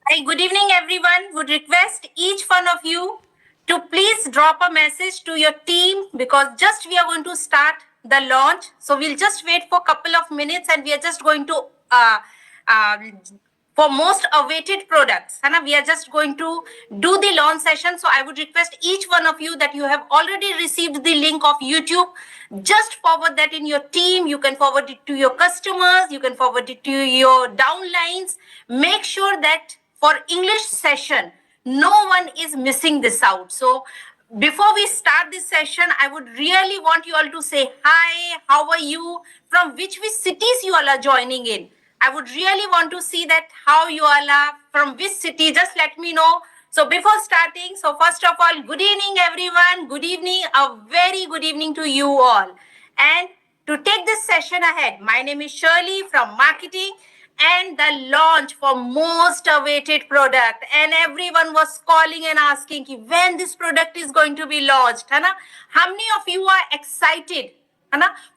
Hi, good evening, everyone. Would request each one of you to please drop a message to your team because just we are going to start the launch. So we'll just wait for a couple of minutes and we are just going to uh, for most awaited products. Hana, we are just going to do the launch session. So I would request each one of you that you have already received the link of YouTube. Just forward that in your team. You can forward it to your customers. You can forward it to your downlines. Make sure that for English session, no one is missing this out. So before we start this session, I would really want you all to say hi, how are you, from which cities you all are joining in. I would really want to see that how you all are, from which city, just let me know. So before starting, so first of all, good evening everyone, good evening, a very good evening to you all. And to take this session ahead, my name is Shirley from marketing and the launch for most awaited product, and everyone was calling and asking when this product is going to be launched. Hai na? How many of you are excited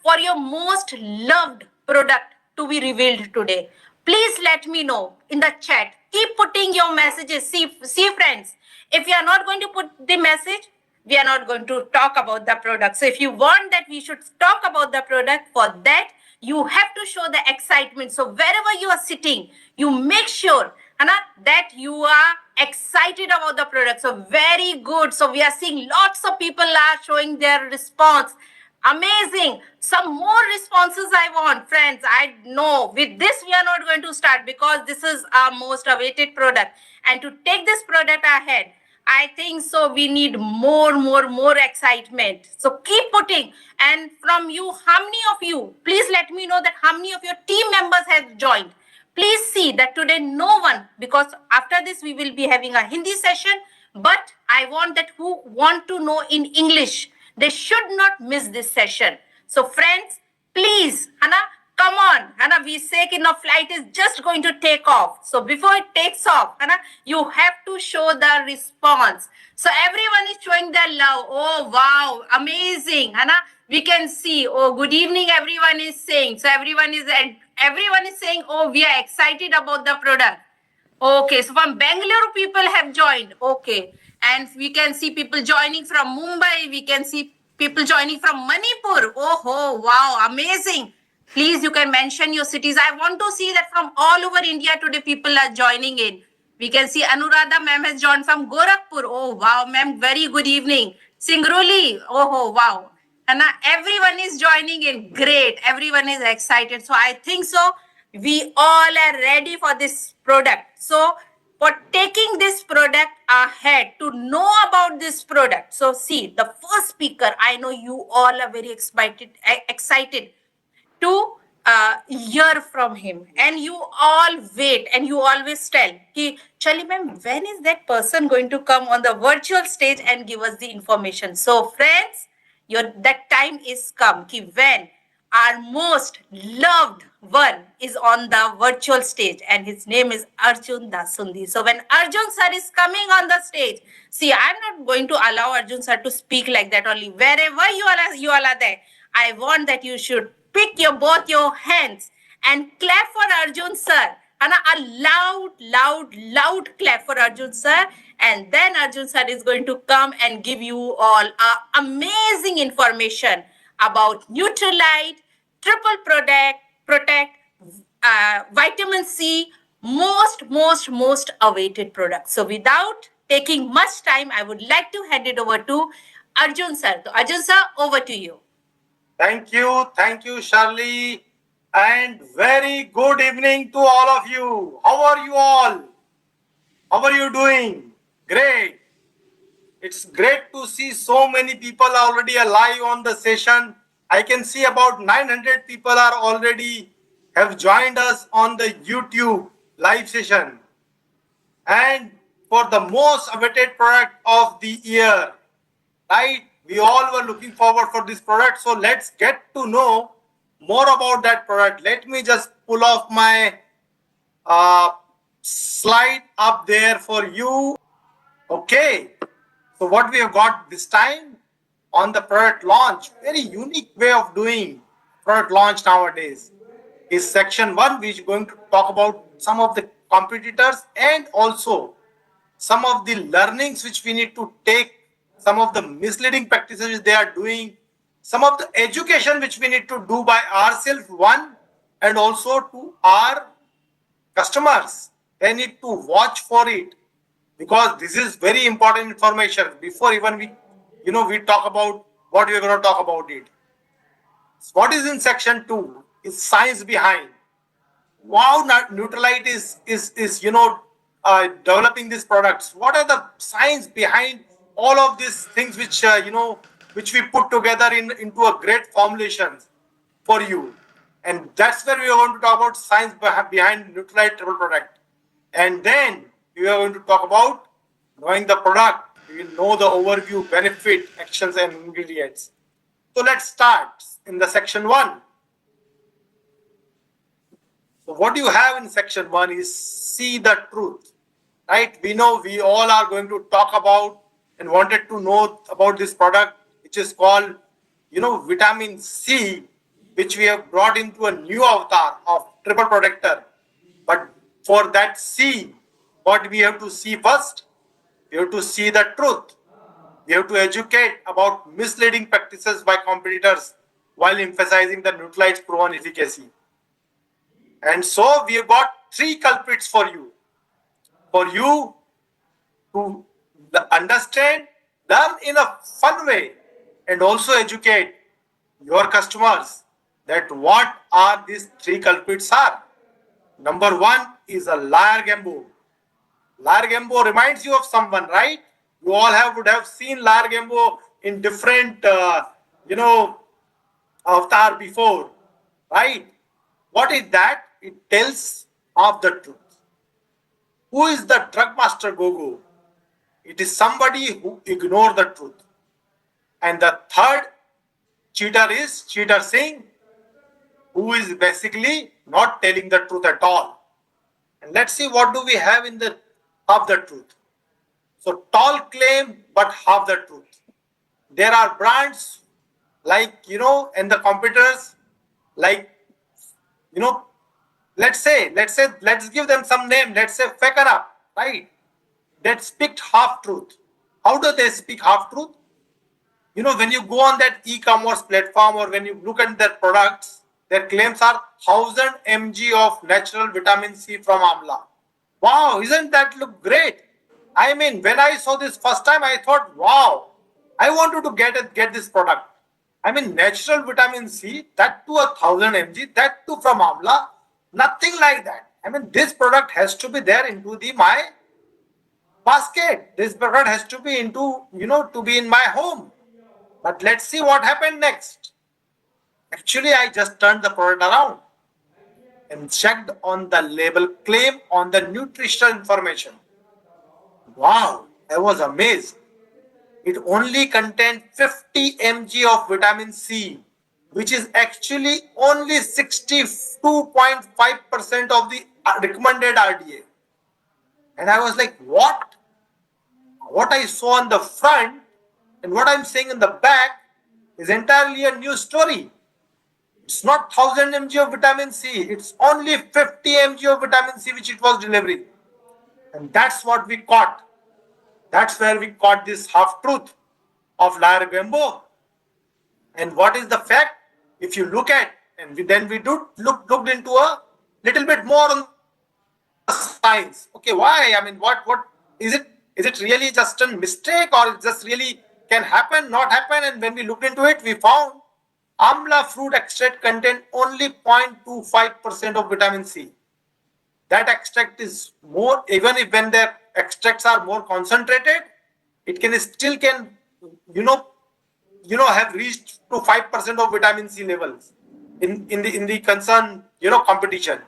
for your most loved product to be revealed today? Please let me know in the chat. Keep putting your messages. See friends, if you are not going to put the message, we are not going to talk about the product. So if you want that we should talk about the product, for that you have to show the excitement. So wherever you are sitting, you make sure that you are excited about the product. So very good. So we are seeing lots of people are showing their response. Amazing. Some more responses I want, friends. I know with this we are not going to start because this is our most awaited product. And to take this product ahead, I think so we need more excitement. So keep putting. And from you, how many of you, please let me know that how many of your team members have joined. Please see that today no one, because after this we will be having a Hindi session, but I want that who want to know in English, they should not miss this session. So friends, please, come on. We say that the flight is just going to take off. So before it takes off, you have to show the response. So everyone is showing their love. Oh, wow. Amazing. We can see. Oh, good evening, everyone is saying. So everyone is saying, oh, we are excited about the product. Okay, so from Bangalore, people have joined. Okay, and we can see people joining from Mumbai. We can see people joining from Manipur. Oh, wow, amazing. Please, you can mention your cities. I want to see that from all over India today, people are joining in. We can see Anuradha ma'am has joined from Gorakhpur. Oh, wow, ma'am, very good evening. Singrauli. Oh, wow. And everyone is joining in. Great. Everyone is excited. So I think so. We all are ready for this product. So for taking this product ahead, to know about this product. So see, the first speaker, I know you all are very excited to hear from him, and you all wait and you always tell Chali ma'am, when is that person going to come on the virtual stage and give us the information? So friends, that time is come when our most loved one is on the virtual stage, and his name is Arjun Dasundi. So when Arjun sir is coming on the stage, see, I'm not going to allow Arjun sir to speak like that only. Wherever you all are there, I want that you should pick both your hands and clap for Arjun sir. And a loud clap for Arjun sir. And then Arjun sir is going to come and give you all amazing information about Nutrilite, triple protect, vitamin C, most awaited product. So without taking much time, I would like to hand it over to Arjun sir. So Arjun sir, over to you. Thank you, Shirley, and very good evening to all of you. How are you all? How are you doing? Great. It's great to see so many people already alive on the session. I can see about 900 people are already have joined us on the YouTube live session. And for the most awaited product of the year, right? We all were looking forward for this product. So let's get to know more about that product. Let me just pull off my slide up there for you. Okay. So what we have got this time on the product launch, very unique way of doing product launch nowadays. is section 1, which is going to talk about some of the competitors and also some of the learnings which we need to take, some of the misleading practices which they are doing, some of the education which we need to do by ourselves, one, and also to our customers. They need to watch for it because this is very important information before even we talk about what we're going to talk about it. What is in section 2 is science behind. Wow, Nutrilite is developing these products. What are the science behind all of these things which which we put together into a great formulations for you? And that's where we are going to talk about science behind Nutrilite triple product. And then we are going to talk about knowing the product. We will know the overview, benefit, actions, and ingredients. So let's start in the section 1. So what you have in section 1 is see the truth, right? We know we all are going to talk about and wanted to know about this product, which is called, vitamin C, which we have brought into a new avatar of triple protector. But for that C, what we have to see first? We have to see the truth. We have to educate about misleading practices by competitors while emphasizing the Nutrilite's proven efficacy. And so we have got 3 culprits for you to understand, learn in a fun way, and also educate your customers that what are these 3 culprits are. Number 1 is a liar gambo. Liar gambo reminds you of someone, right? You all would have seen liar gambo in different avatar before, right? What is that? It tells of the truth. Who is the drug master Gogo? It is somebody who ignores the truth. And the third cheater is Cheater Singh, who is basically not telling the truth at all. And let's see what do we have in the half the truth. So tall claim but half the truth. There are brands like and the competitors like let's give them some name. Let's say Faker Up, right? That speak half truth. How do they speak half truth? When you go on that e-commerce platform or when you look at their products, their claims are 1000 mg of natural vitamin C from Amla. Wow, isn't that look great? I mean, when I saw this first time, I thought, wow, I wanted to get this product. I mean, natural vitamin C, that to 1000 mg, that too from Amla, nothing like that. I mean, this product has to be there into my basket. This product has to be to be in my home. But let's see what happened next. Actually, I just turned the product around and checked on the label claim on the nutritional information. Wow, I was amazed. It only contained 50 mg of vitamin C, which is actually only 62.5% of the recommended RDA. And I was like, what? What I saw on the front and what I'm saying in the back is entirely a new story. It's not 1000 mg of vitamin C. It's only 50 mg of vitamin C which it was delivering. And that's what we caught. That's where we caught this half-truth of liar gambo. And what is the fact? If you look at, and then we looked into a little bit more on the science. Okay, why? I mean, what is it? Is it really just a mistake or it just really can happen, not happen? And when we looked into it, we found Amla fruit extract contained only 0.25% of vitamin C. That extract is more, even if when the extracts are more concentrated, it can still have reached to 5% of vitamin C levels in the concerned competition.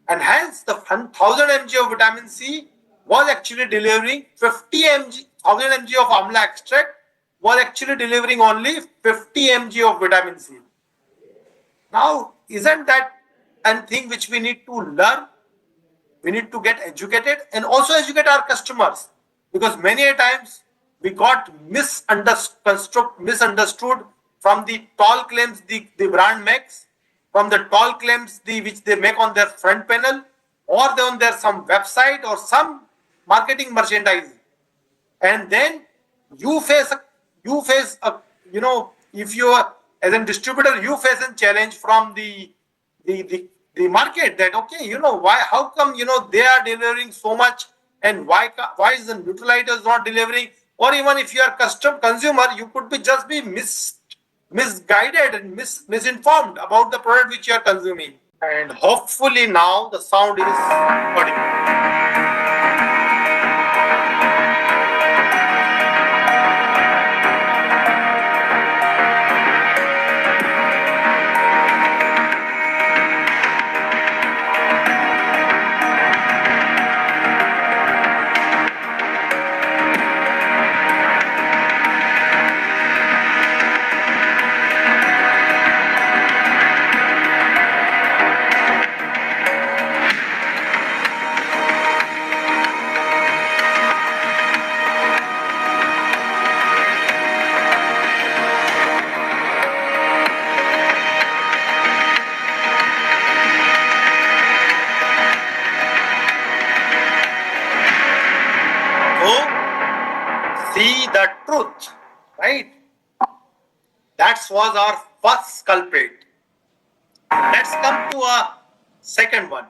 And hence the 1000 mg of vitamin C was actually delivering 50 mg, 1000 mg of amla extract was actually delivering only 50 mg of vitamin C. Now, isn't that a thing which we need to learn? We need to get educated and also educate our customers, because many a times we got misunderstood from the tall claims the brand makes from the tall claims which they make on their front panel, or on their some website or some marketing merchandise. And then you face a if you are as a distributor, you face a challenge from the the, the market, that okay, why, how come they are delivering so much, and why is the Nutrilite is not delivering? Or even if you are custom consumer, you could be just be misguided and misinformed about the product which you are consuming. And hopefully now the sound is audible. See the truth, right? That was our first culprit. Let's come to a second one.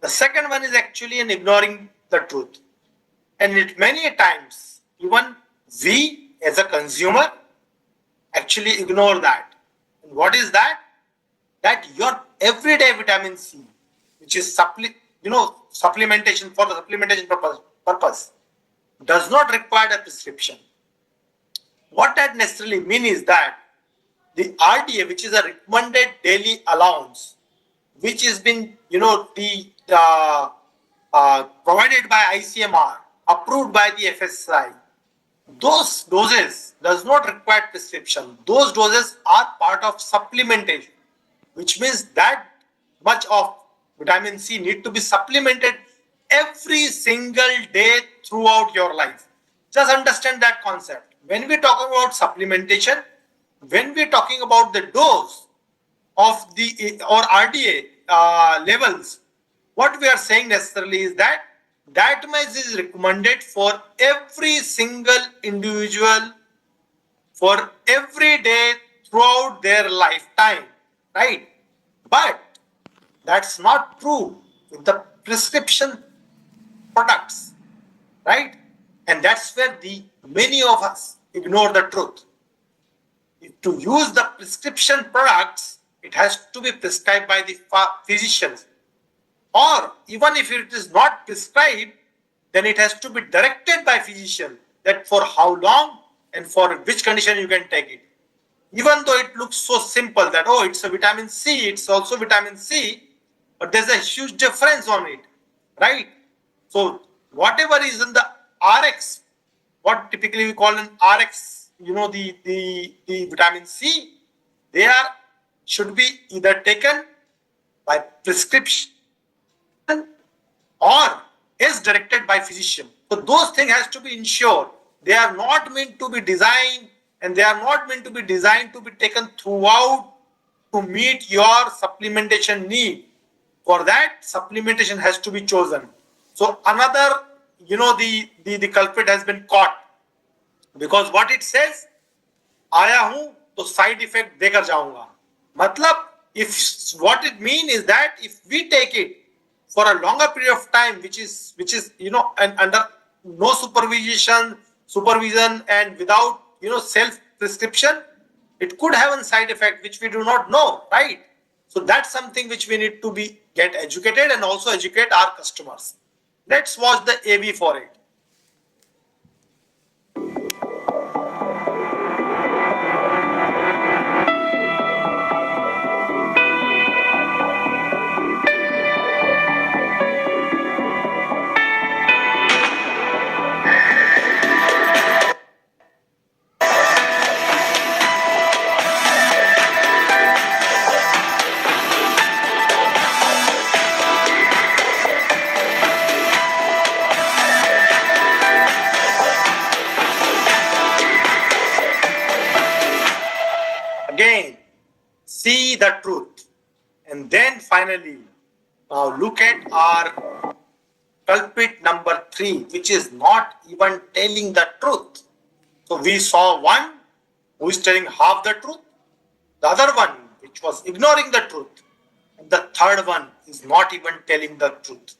The second one is actually in ignoring the truth. And it many times, even we as a consumer actually ignore that. And what is that? That your everyday vitamin C, which is supplementation for the supplementation purpose, does not require a prescription. What that necessarily means is that the RDA, which is a recommended daily allowance, which has been, provided by ICMR, approved by the FSI, those doses does not require prescription. Those doses are part of supplementation, which means that much of vitamin C need to be supplemented every single day throughout your life. Just understand that concept. When we talk about supplementation, when we're talking about the dose of the or RDA levels, what we are saying necessarily is that much is recommended for every single individual for every day throughout their lifetime, right? But that's not true with the prescription products, right? And that's where the many of us ignore the truth. To use the prescription products, it has to be prescribed by the physicians. Or even if it is not prescribed, then it has to be directed by physician that for how long and for which condition you can take it. Even though it looks so simple that, oh, it's a vitamin C, it's also vitamin C, but there's a huge difference on it, right? So whatever is in the RX, what typically we call an RX, the vitamin C, they should be either taken by prescription or is directed by physician. So those things has to be ensured. They are not meant to be designed, and they are not meant to be designed to be taken throughout to meet your supplementation need. For that, supplementation has to be chosen. So another, the culprit has been caught, because what it says, आया हूं तो side effect देकर जाऊंगा. मतलब, if what it mean is that if we take it for a longer period of time, which is and under no supervision and without self prescription, it could have a side effect which we do not know, right? So that's something which we need to get educated and also educate our customers. Let's watch the AV for it. Again, see the truth. And then finally, now look at our culprit number 3, which is not even telling the truth. So we saw one who is telling half the truth, the other one which was ignoring the truth, and the third one is not even telling the truth.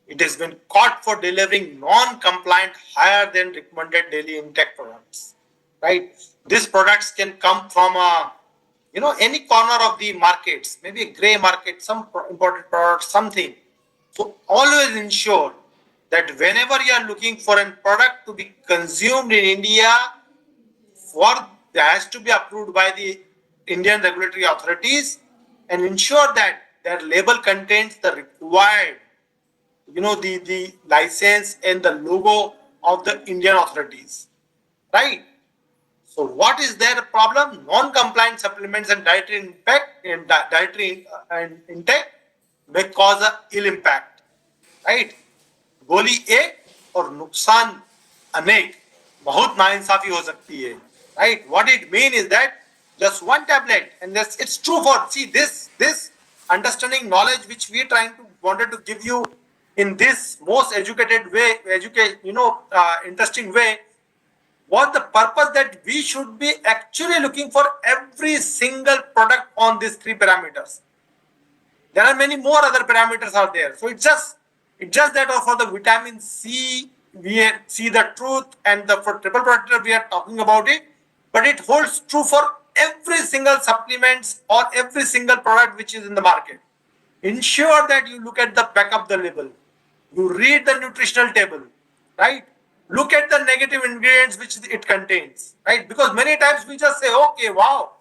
It has been caught for delivering non-compliant higher than recommended daily intake products. Right? These products can come from any corner of the markets, maybe a gray market, some imported product, something. So always ensure that whenever you are looking for a product to be consumed in India, for it has to be approved by the Indian regulatory authorities, and ensure that their label contains the required, the license and the logo of the Indian authorities, right? So what is their problem? Non-compliant supplements and dietary impact in dietary and intake may cause a ill impact, right? गोली एक और नुकसान अनेक, बहुत नाइंसाफी हो सकती है, right? What it mean is that just one tablet, and this it's true for, see, this understanding knowledge which we trying to wanted to give you in this most educated way, interesting way, was the purpose that we should be actually looking for every single product on these 3 parameters. There are many more other parameters out there. So it's just that for the vitamin C, we see the truth, and for triple protector, we are talking about it. But it holds true for every single supplements or every single product which is in the market. Ensure that you look at the back of the label. You read the nutritional table, right? Look at the negative ingredients which it contains, right? Because many times we just say, okay, wow.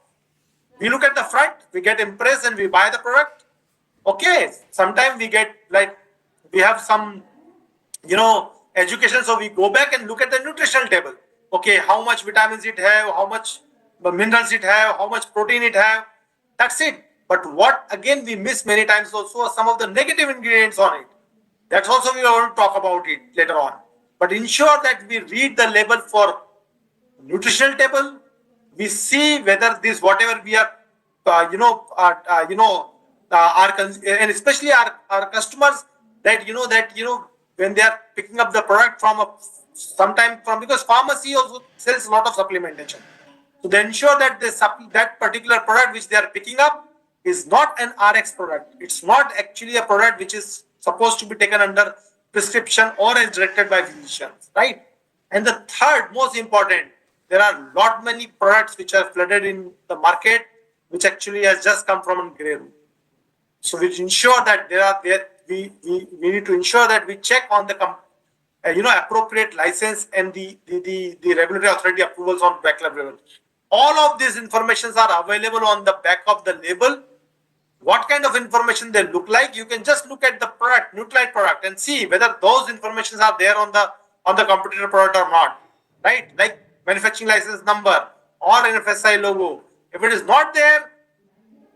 We look at the front, we get impressed and we buy the product. Okay, sometimes we get we have some, education, so we go back and look at the nutritional table. Okay, how much vitamins it have, how much minerals it have, how much protein it have. That's it. But what again we miss many times also some of the negative ingredients on it. That's also we are going to talk about it later on. But ensure that we read the label for nutritional table. We see whether this whatever we are, and especially our customers, that when they are picking up the product from sometime from, because pharmacy also sells a lot of supplementation. So they ensure that that particular product which they are picking up is not an RX product. It's not actually a product which is supposed to be taken under prescription or as directed by physicians, right? And the third most important, there are lot many products which are flooded in the market, which actually has just come from a gray room. So we ensure that we need to ensure that we check on the appropriate license and the regulatory authority approvals on back level. All of these informations are available on the back of the label. What kind of information they look like? You can just look at the product, Nutrilite product, and see whether those informations are there on the competitor product or not, right? Like manufacturing license number or NFSI logo. If it is not there,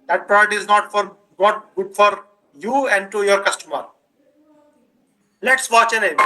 that product is not good for you and to your customer. Let's watch an image.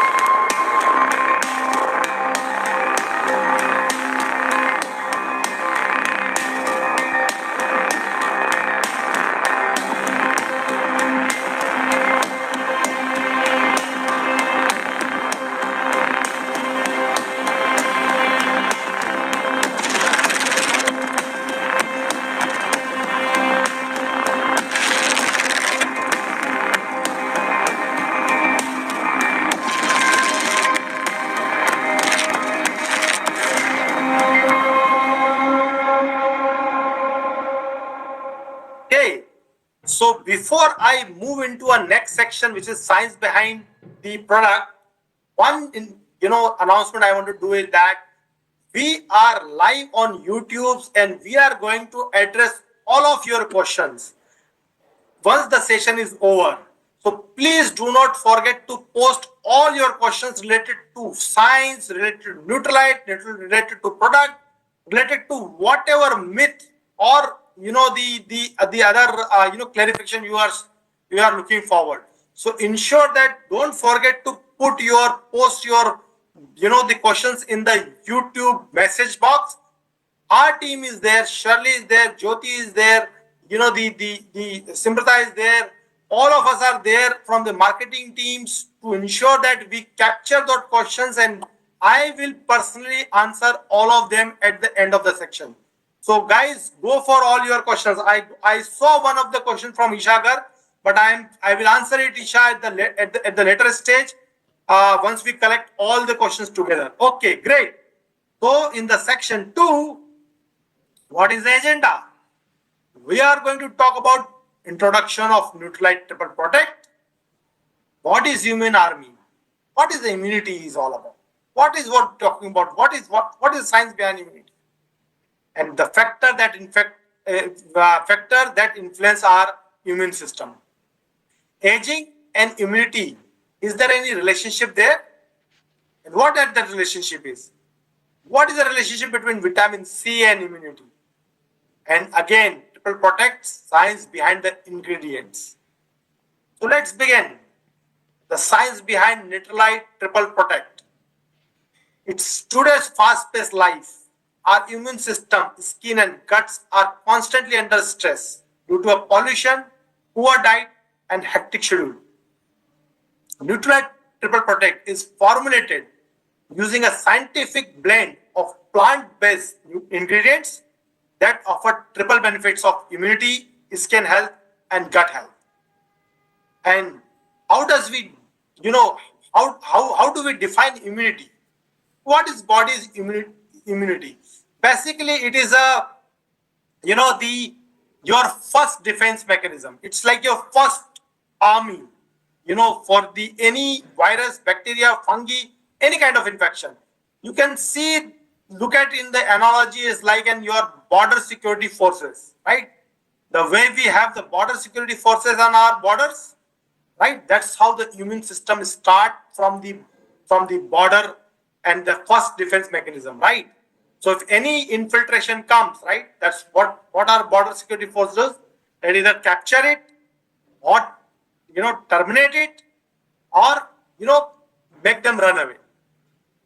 Okay, so before I move into a next section, which is science behind the product, one announcement I want to do is that we are live on YouTube and we are going to address all of your questions once the session is over. So please do not forget to post all your questions related to science, related to Nutrilite, related to product, related to whatever myth or the other clarification you are looking forward. So ensure that don't forget to post your the questions in the YouTube message box. Our team is there, Shirley is there, Jyoti is there, the Simrata is there. All of us are there from the marketing teams to ensure that we capture those questions, and I will personally answer all of them at the end of the section. So guys, go for all your questions. I saw one of the questions from Ishagar, but I will answer it, Isha, at the later stage, once we collect all the questions together. Okay, great. So in the section 2, what is the agenda? We are going to talk about introduction of Nutrilite Triple Protect. What is human army? What is the immunity is all about? What is what talking about? What is science behind immunity? And the factor that influence our immune system. Aging and immunity. Is there any relationship there? And what that relationship is? What is the relationship between vitamin C and immunity? And again, Triple Protect, science behind the ingredients. So let's begin. The science behind Nutrilite Triple Protect. It's today's fast-paced life. Our immune system, skin and guts are constantly under stress due to a pollution, poor diet and hectic schedule. Nutrilite Triple Protect is formulated using a scientific blend of plant-based ingredients that offer triple benefits of immunity, skin health, and gut health. And how does we, how do we define immunity? What is body's immunity? Basically, it is your first defense mechanism. It's like your first army, for the any virus, bacteria, fungi, any kind of infection. You can see, look at in the analogy is like in your border security forces, right? The way we have the border security forces on our borders, right? That's how the immune system start from the border and the first defense mechanism, right? So if any infiltration comes, right, that's what our border security force does. They either capture it or terminate it or make them run away.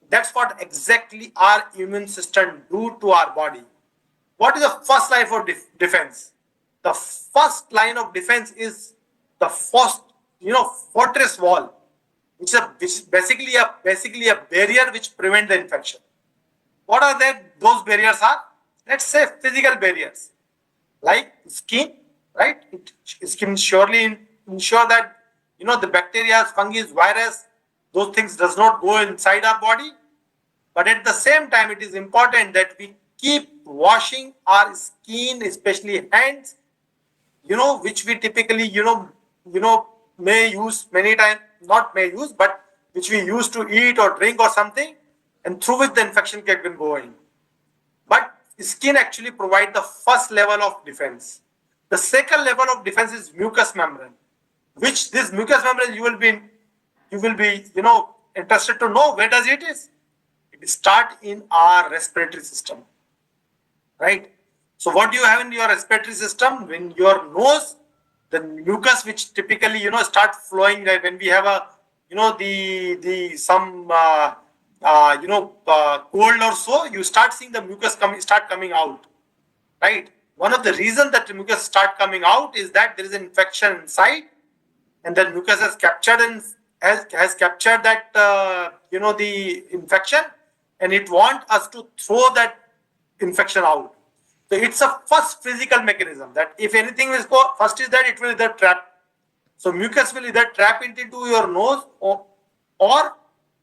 That's what exactly our immune system do to our body. What is the first line of defense? The first line of defense is the first, fortress wall, which is basically a barrier which prevent the infection. What are those barriers are? Let's say physical barriers, like skin, right? Skin surely ensure that the bacteria, fungi, virus, those things does not go inside our body. But at the same time, it is important that we keep washing our skin, especially hands, which we typically, may use many times, not may use, but which we use to eat or drink or something, and through which the infection can go in. But skin actually provide the first level of defense. The second level of defense is mucous membrane, which this mucous membrane you will be, interested to know where does it is. It start in our respiratory system, right? So what do you have in your respiratory system? When your nose, the mucus which typically start flowing, like when we have a some cold or so, you start seeing the mucus coming out, right? One of the reasons that the mucus start coming out is that there is an infection inside, and that mucus has captured and has captured that the infection, and it wants us to throw that infection out. So it's a first physical mechanism that if anything will go first is that it will either trap. So mucus will either trap into your nose or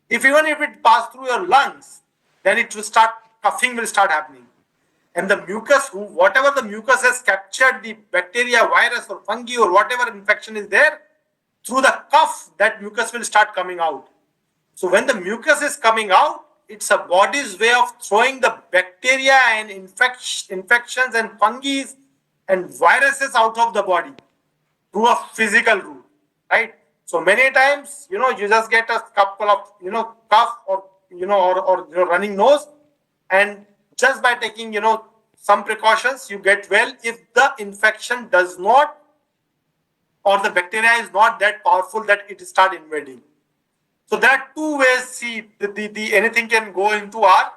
if it pass through your lungs, then it will start coughing will start happening. And the mucus, whatever the mucus has captured the bacteria, virus or fungi or whatever infection is there, through the cough, that mucus will start coming out. So when the mucus is coming out, it's a body's way of throwing the bacteria and infections and fungi and viruses out of the body through a physical route, right? So many times, you just get a couple of, cough or, or running nose, and just by taking, some precautions, you get well if the infection does not, or the bacteria is not that powerful that it start invading. So there are two ways. See, the anything can go into our,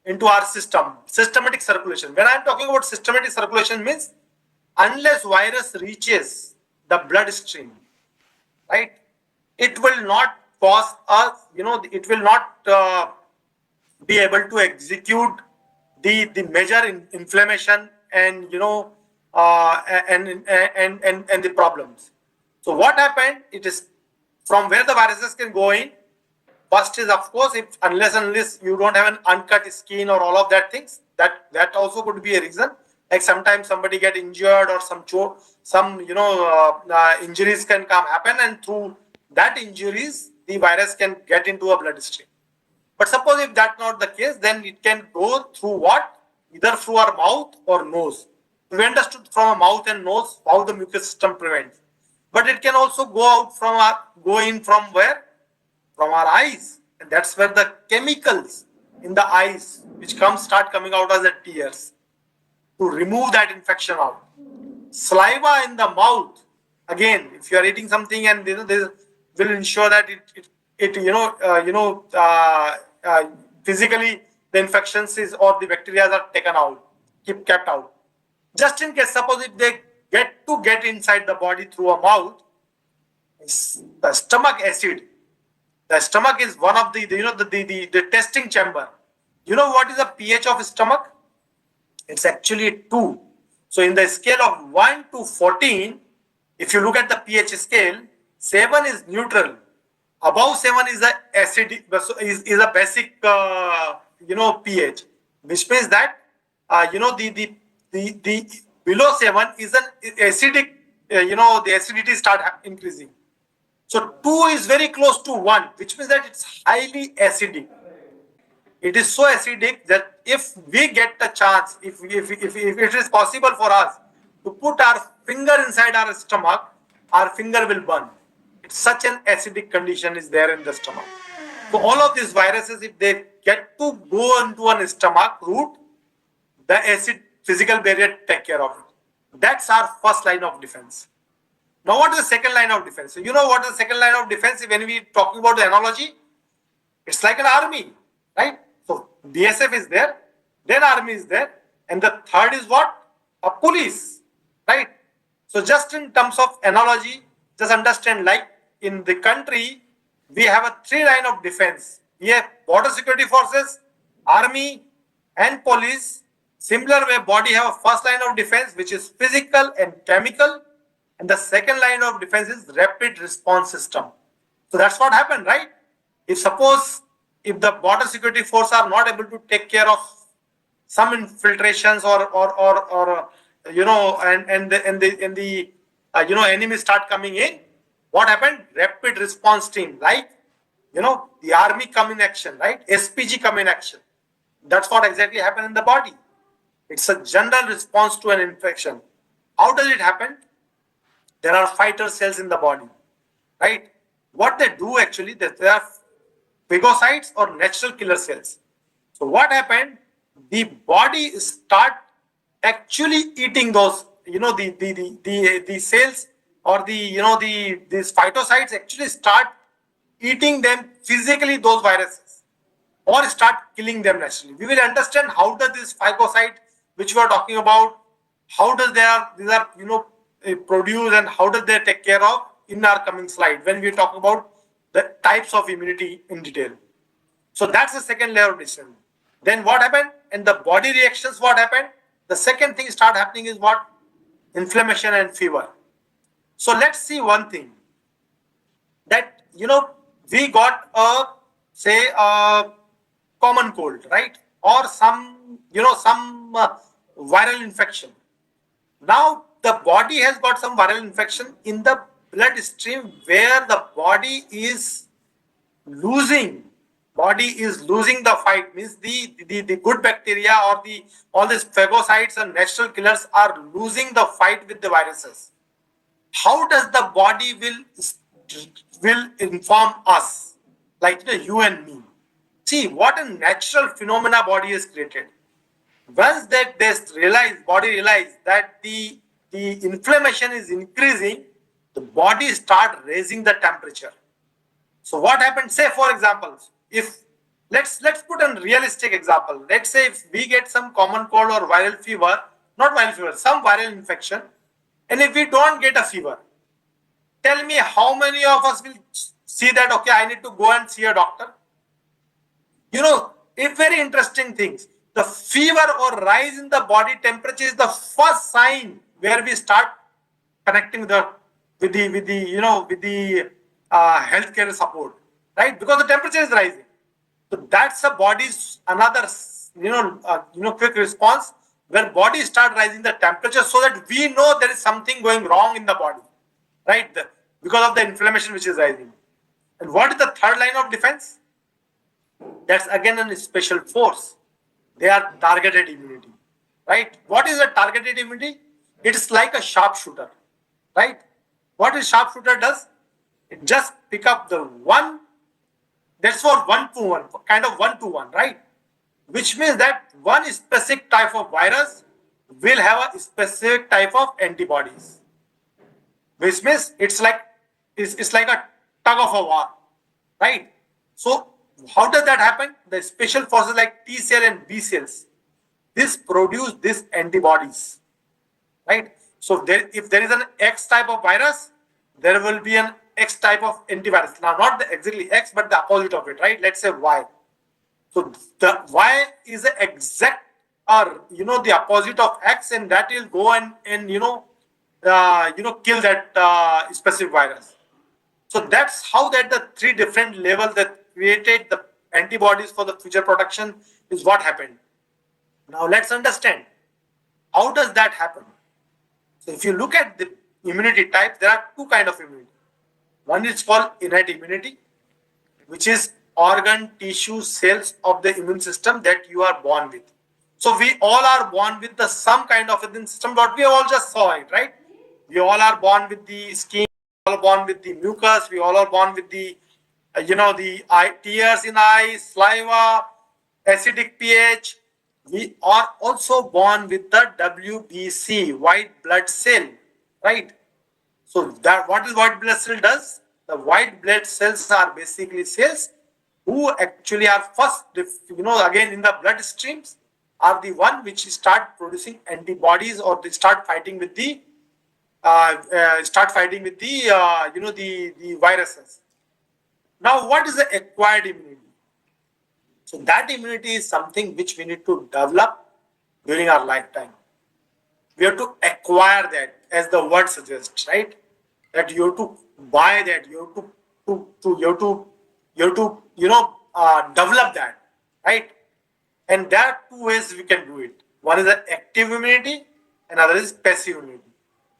into our system. Systematic circulation. When I'm talking about systematic circulation means unless virus reaches the bloodstream, right, it will not cause us, it will not be able to execute the major inflammation and and the problems. So what happened? It is from where the viruses can go in. First is, of course, if unless you don't have an uncut skin or all of that things, that also could be a reason. Like sometimes somebody get injured or some injuries can come happen, and through that injuries the virus can get into a bloodstream. But suppose if that's not the case, then it can go through what? Either through our mouth or nose. We understood from a mouth and nose how the mucous system prevents. But it can also go in from where? From our eyes. And that's where the chemicals in the eyes, which start coming out as the tears, to remove that infection out. Saliva in the mouth. Again, if you are eating something and this will ensure that physically the infections or the bacteria are taken out, kept out. Just in case, suppose if they get inside the body through a mouth, the stomach acid. The stomach is one of the testing chamber. You know what is the pH of stomach? It's actually 2. So in the scale of 1 to 14, if you look at the pH scale, 7 is neutral. Above 7 is a acidic, is a basic pH, which means that the below 7 is an acidic. The acidity start increasing. So 2 is very close to 1, which means that it's highly acidic. It is so acidic that if we get the chance, if it is possible for us to put our finger inside our stomach, our finger will burn. It's such an acidic condition is there in the stomach. So all of these viruses, if they get to go into an stomach route, the acid physical barrier take care of it. That's our first line of defense. Now, what is the second line of defense? So you know what is the second line of defense when we talking about the analogy? It's like an army, right? So BSF is there, then army is there, and the third is what? A police, right? So just in terms of analogy, just understand, like in the country, we have a 3 line of defense. We have border security forces, army, and police. Similar way, body have a first line of defense, which is physical and chemical. And the second line of defense is rapid response system. So that's what happened, right? If the border security force are not able to take care of some infiltrations enemy start coming in, what happened? Rapid response team, like the army come in action, right? SPG come in action. That's what exactly happened in the body. It's a general response to an infection. How does it happen? There are fighter cells in the body, right? What they do actually, they are phagocytes or natural killer cells. So what happened? The body start actually eating those, the cells or these phytocytes actually start eating them physically, those viruses, or start killing them naturally. We will understand how does this phagocyte, which we are talking about, how does these are produce and how does they take care of in our coming slide when we talk about the types of immunity in detail. So that's the second layer of decision. Then what happened? And the body reactions, what happened? The second thing start happening is what? Inflammation and fever. So let's see one thing, that we got a common cold, right? Or some viral infection. Now the body has got some viral infection in the bloodstream where the body is losing the fight, means the good bacteria or all these phagocytes and natural killers are losing the fight with the viruses. How does the body will inform us, like you and me? See what a natural phenomena body has created. Once that body realize that the inflammation is increasing, the body start raising the temperature. So what happens? Say for example, if Let's put a realistic example. Let's say if we get some common cold or viral fever, not viral fever, some viral infection, and if we don't get a fever, tell me how many of us will see that, okay, I need to go and see a doctor? A very interesting things. The fever or rise in the body temperature is the first sign where we start connecting with the healthcare support, right? Because the temperature is rising. So that's the body's another quick response where body start rising the temperature so that we know there is something going wrong in the body, right? Because of the inflammation which is rising. And what is the third line of defense? That's again a special force. They are targeted immunity, right? What is a targeted immunity? It is like a sharpshooter, right? What a sharpshooter does? It just pick up the one. That's for one to one, kind of one to one, right? Which means that one specific type of virus will have a specific type of antibodies. Which means it's like a tug of a war, right? So how does that happen? The special forces like T cell and B cells, this produce these antibodies, right? So if there is an X type of virus, there will be an X type of antivirus. Now, not the exactly X, but the opposite of it, right? Let's say Y. So the Y is the exact or the opposite of X, and that will go and kill that specific virus. So that's how that the three different levels that created the antibodies for the future protection is what happened. Now let's understand how does that happen. So if you look at the immunity type, there are two kinds of immunity. One is called innate immunity, which is organ, tissue, cells of the immune system that you are born with. So we all are born with the some kind of immune system. What we all just saw it, right? We all are born with the skin. We all are born with the mucus. We all are born with the tears in eyes, saliva, acidic pH. We are also born with the WBC, white blood cell, right? So that what is white blood cell does? The white blood cells are basically cells who actually are first, again in the bloodstreams, are the one which start producing antibodies or they start fighting with the the viruses. Now, what is the acquired immunity? So that immunity is something which we need to develop during our lifetime. We have to acquire that, as the word suggests, right? That you have to buy that, you have to develop that, right? And there are two ways we can do it. One is an active immunity, another is passive immunity.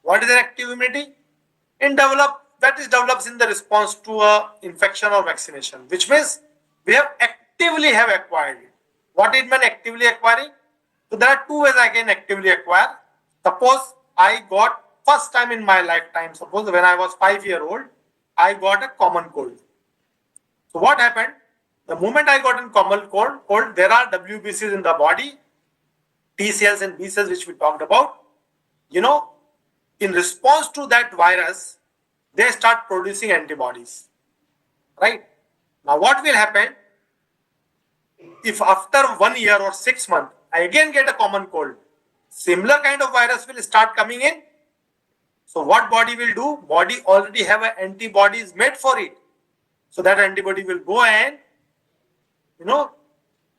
What is an active immunity? Develops in the response to a infection or vaccination, which means we have actively have acquired it. What it mean actively acquiring? So there are two ways I can actively acquire. Suppose I got first time in my lifetime, suppose when I was 5 years old, I got a common cold. So what happened? The moment I got in common cold, there are WBCs in the body, T cells and B cells, which we talked about. In response to that virus, they start producing antibodies, right? Now, what will happen if after 1 year or 6 months, I again get a common cold? Similar kind of virus will start coming in. So what body will do? Body already have antibodies made for it. So that antibody will go and,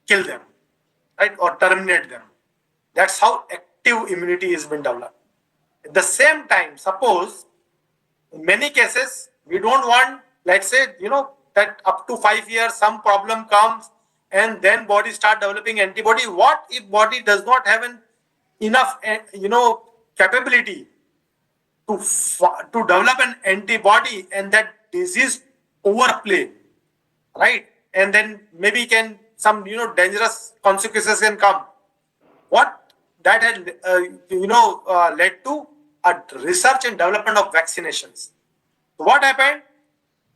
kill them, right? Or terminate them. That's how active immunity has been developed. At the same time, suppose in many cases, we don't want, let's say, that up to 5 years, some problem comes and then body start developing antibody. What if body does not have enough, capability to develop an antibody and that disease overplay, right? And then maybe some, dangerous consequences can come. What that had, led to a research and development of vaccinations. So what happened?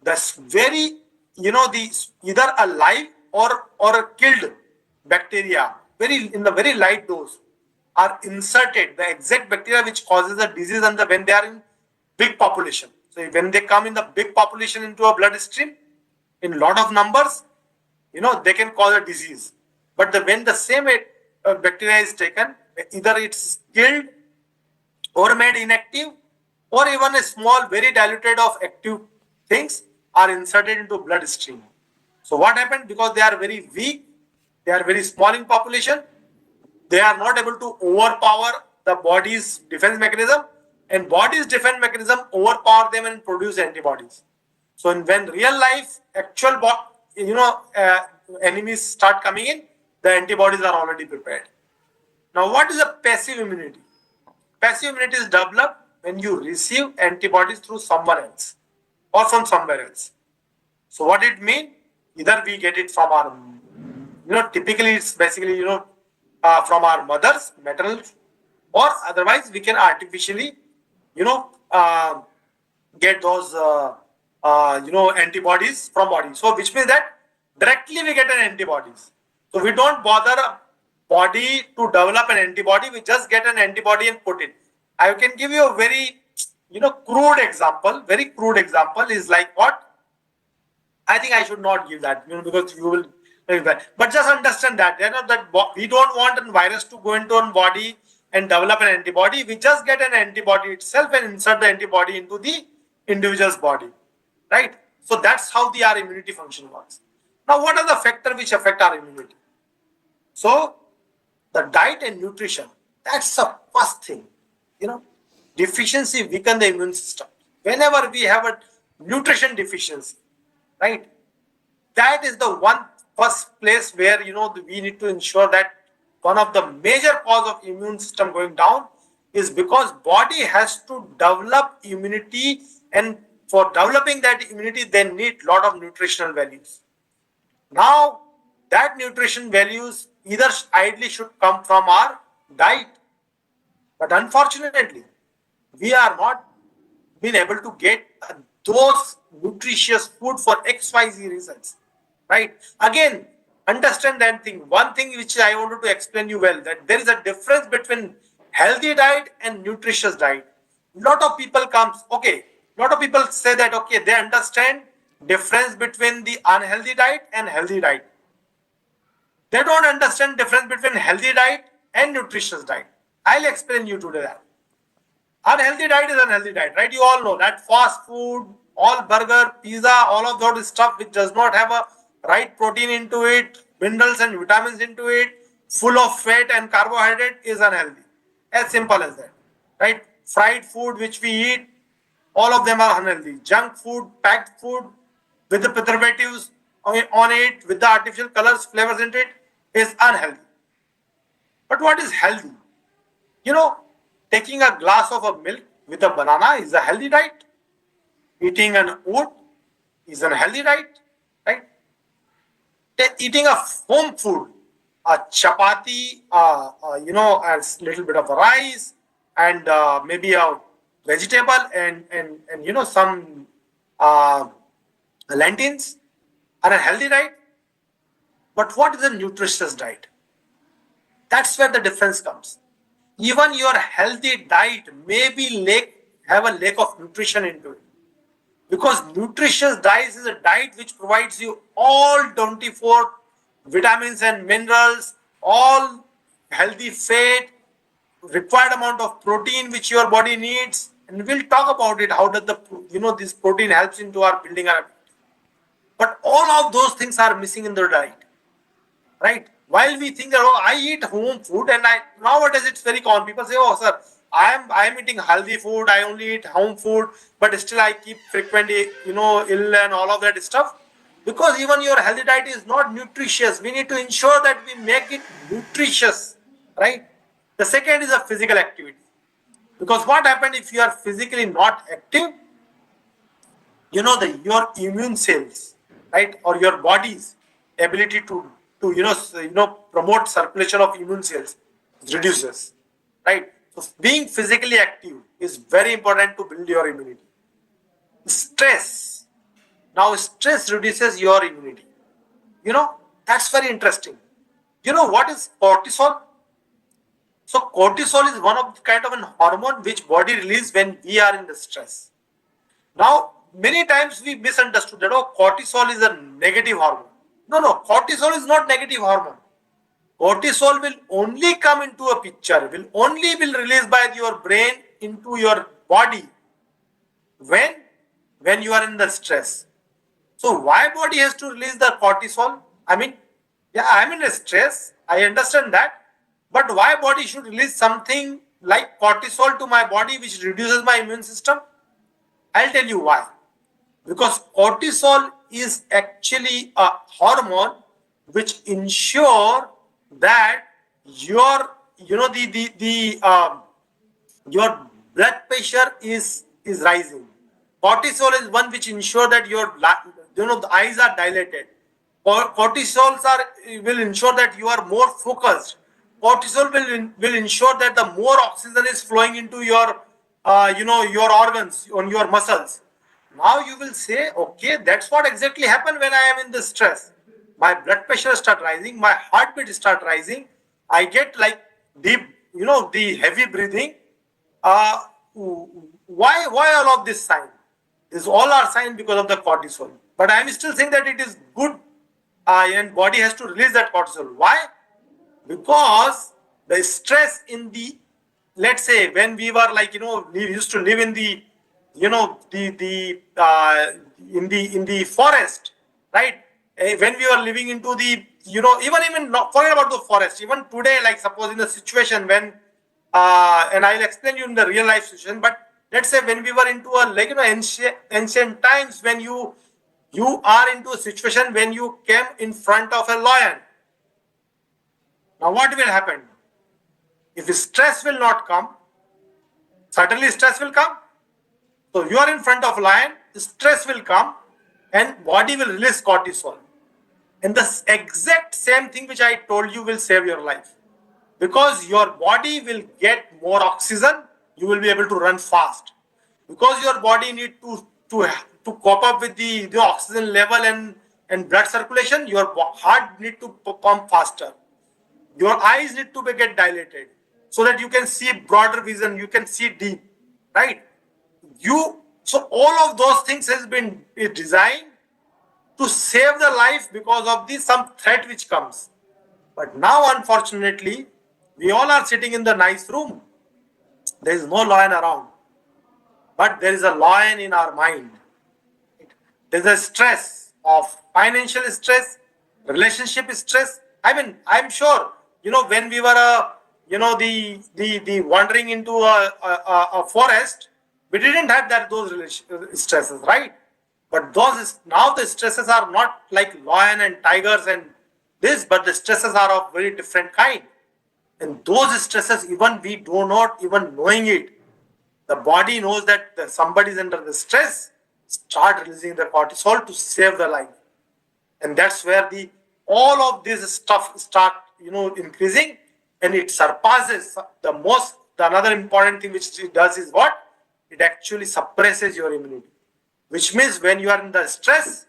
That's very, either alive or killed bacteria, in the very light dose, are inserted the exact bacteria which causes the disease and when they are in big population. So when they come in the big population into a bloodstream in lot of numbers, they can cause a disease. But when the same bacteria is taken, either it's killed or made inactive, or even a small, very diluted of active things are inserted into bloodstream. So what happened? Because they are very weak, they are very small in population, they are not able to overpower the body's defense mechanism, and body's defense mechanism overpower them and produce antibodies. So when real life actual enemies start coming in, the antibodies are already prepared. Now what is a passive immunity? Passive immunity is developed when you receive antibodies through someone else or from somewhere else. So what it means? Either we get it from our, typically it's basically, from our mothers, maternal, or otherwise we can artificially, get those, antibodies from body. So which means that directly we get an antibodies. So we don't bother a body to develop an antibody. We just get an antibody and put it. I can give you a very, crude example. Very crude example is like what? I think I should not give that, because you will. But just understand that, that we don't want a virus to go into a body and develop an antibody. We just get an antibody itself and insert the antibody into the individual's body, right? So that's how our immunity function works. Now, what are the factors which affect our immunity? So, the diet and nutrition, that's the first thing. Deficiency weaken the immune system. Whenever we have a nutrition deficiency, right? That is the first place where we need to ensure that one of the major cause of immune system going down is because body has to develop immunity, and for developing that immunity they need lot of nutritional values. Now that nutrition values either ideally should come from our diet, but unfortunately we are not been able to get those nutritious food for XYZ reasons, right? Again, understand that thing. One thing which I wanted to explain you well, that there is a difference between healthy diet and nutritious diet. Lot of people say that, okay, they understand difference between the unhealthy diet and healthy diet. They don't understand difference between healthy diet and nutritious diet. I'll explain you today that. Unhealthy diet is unhealthy diet, right? You all know that fast food, all burger, pizza, all of that stuff which does not have a right protein into it, minerals and vitamins into it, full of fat and carbohydrate is unhealthy. As simple as that, right? Fried food which we eat, all of them are unhealthy. Junk food, packed food with the preservatives on it, with the artificial colors, flavors into it is unhealthy. But what is healthy? Taking a glass of a milk with a banana is a healthy diet. Eating an oat is a healthy diet, right? Eating a home food, a chapati, a little bit of rice, and maybe a vegetable and some lentils are a healthy diet. But what is a nutritious diet? That's where the difference comes. Even your healthy diet may have a lack of nutrition into it. Because nutritious diet is a diet which provides you all 24 vitamins and minerals, all healthy fat, required amount of protein which your body needs. And we'll talk about it, how does this protein helps into our building our. But all of those things are missing in the diet, right? While we think that, I eat home food, and nowadays it's very common. People say, sir, I am eating healthy food, I only eat home food, but still I keep frequently, ill and all of that stuff. Because even your healthy diet is not nutritious. We need to ensure that we make it nutritious, right? The second is a physical activity. Because what happens if you are physically not active? Your immune cells, right, or your body's ability to promote circulation of immune cells reduces, right? So being physically active is very important to build your immunity. Stress. Now stress reduces your immunity. That's very interesting. What is cortisol? So cortisol is one of the kind of an hormone which body releases when we are in the stress. Now, many times we misunderstood that cortisol is a negative hormone. No, cortisol is not negative hormone. Cortisol will only come into a picture, will only be released by your brain into your body when you are in the stress. So why body has to release the cortisol? I mean, yeah, I'm in a stress. I understand that. But why body should release something like cortisol to my body which reduces my immune system? I'll tell you why. Because cortisol is actually a hormone which ensure that your your blood pressure is rising. Cortisol is one which ensure that your the eyes are dilated. Cortisols are will ensure that you are more focused. Cortisol will ensure that the more oxygen is flowing into your your organs on your muscles. Now you will say, okay, that's what exactly happened when I am in the stress. My blood pressure start rising, my heartbeat start rising. I get like deep, the heavy breathing. Uh, why all of this sign? This all are sign because of the cortisol. But I am still saying that it is good, and body has to release that cortisol. Why? Because the stress in the, let's say when we were like we used to live in the in the forest, right? When we were living into the even not forget about the forest, even today, like suppose in a situation when and I'll explain you in the real life situation, but let's say when we were into a like ancient times, when you are into a situation when you came in front of a lion. Now what will happen? If stress will not come, certainly stress will come. So you are in front of lion, stress will come, and body will release cortisol. And the exact same thing which I told you will save your life. Because your body will get more oxygen, you will be able to run fast. Because your body need to cope up with the oxygen level and blood circulation, your heart need to pump faster. Your eyes need to be get dilated so that you can see broader vision, you can see deep, right? So all of those things has been designed to save the life because of the some threat which comes. But now unfortunately, we all are sitting in the nice room. There is no lion around, but there is a lion in our mind. There's a stress of financial stress, relationship stress. I mean, I'm sure, when we were, the wandering into a forest, we didn't have those stresses, right? But those now the stresses are not like lion and tigers and this, but the stresses are of very different kind. And those stresses, even we do not even knowing it, the body knows that somebody is under the stress, start releasing the cortisol to save the life. And that's where the all of this stuff start increasing, and it surpasses the another important thing which it does is what? It actually suppresses your immunity. Which means when you are in the stress,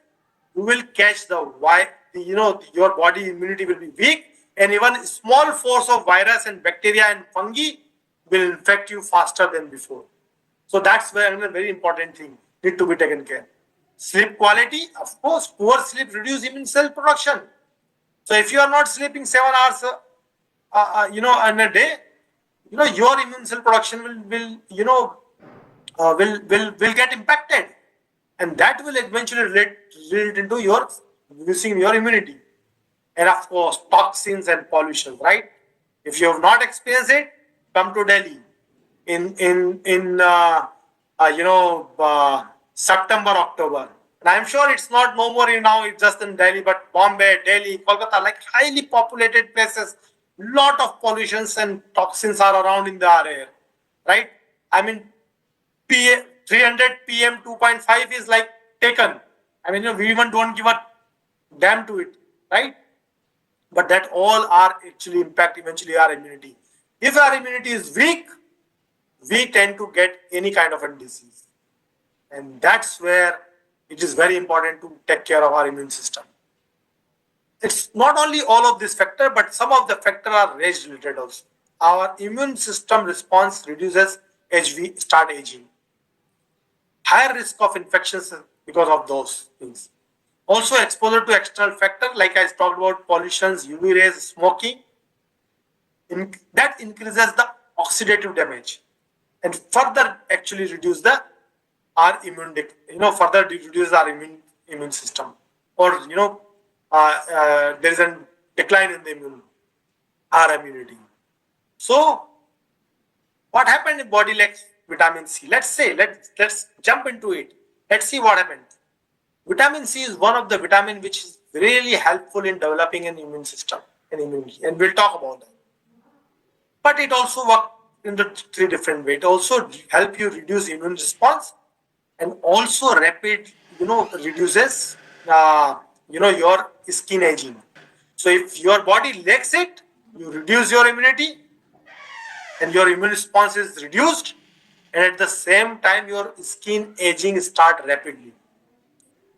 you will catch the why your body immunity will be weak, and even small force of virus and bacteria and fungi will infect you faster than before. So that's where another very important thing need to be taken care. Sleep quality, of course, poor sleep reduce immune cell production. So if you are not sleeping 7 hours, in a day, your immune cell production will get impacted, and that will eventually relate into your reducing your immunity. And of course, toxins and pollution, right? If you have not experienced it, come to Delhi in September, October. And I'm sure it's not no more now, it's just in Delhi, but Bombay, Delhi, Kolkata, like highly populated places, lot of pollutions and toxins are around in the air, right? I mean, 300 PM 2.5 is like taken. I mean, we even don't give a damn to it, right? But that all are actually impact eventually our immunity. If our immunity is weak, we tend to get any kind of a disease. And that's where it is very important to take care of our immune system. It's not only all of this factor, but some of the factor are age related also. Our immune system response reduces as we start aging. Higher risk of infections because of those things. Also exposure to external factor, like I talked about pollutions, UV rays, smoking, that increases the oxidative damage and further actually reduce the our further reduce our immune system, or there is a decline in the our immunity. So what happened if body lacks vitamin C? Let's jump into it. Let's see what happened. Vitamin C is one of the vitamin which is really helpful in developing an immune system and immunity, and we'll talk about that. But it also works in the three different ways. It also help you reduce immune response, and also rapid, reduces, your skin aging. So if your body lacks it, you reduce your immunity, and your immune response is reduced, and at the same time your skin aging start rapidly.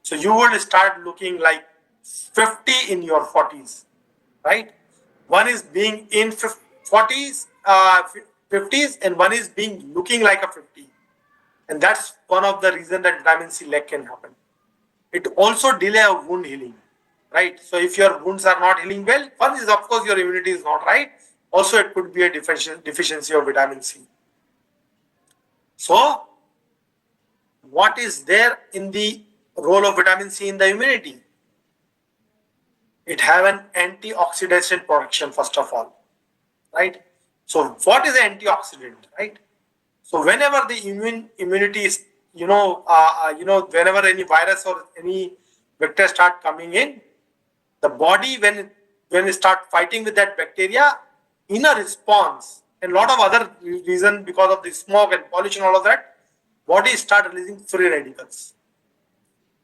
So you will start looking like 50 in your 40s, right? One is being in 40s, 50s, and one is being looking like a 50. And that's one of the reasons that vitamin C lack can happen. It also delay a wound healing, right? So if your wounds are not healing well, one is of course your immunity is not right. Also, it could be a deficiency of vitamin C. So, what is there in the role of vitamin C in the immunity? It have an antioxidant protection first of all, right? So, what is an antioxidant, right? So, whenever the immunity is, whenever any virus or any vector start coming in, the body when it start fighting with that bacteria, in a response, and a lot of other reason because of the smoke and pollution, all of that, body start releasing free radicals.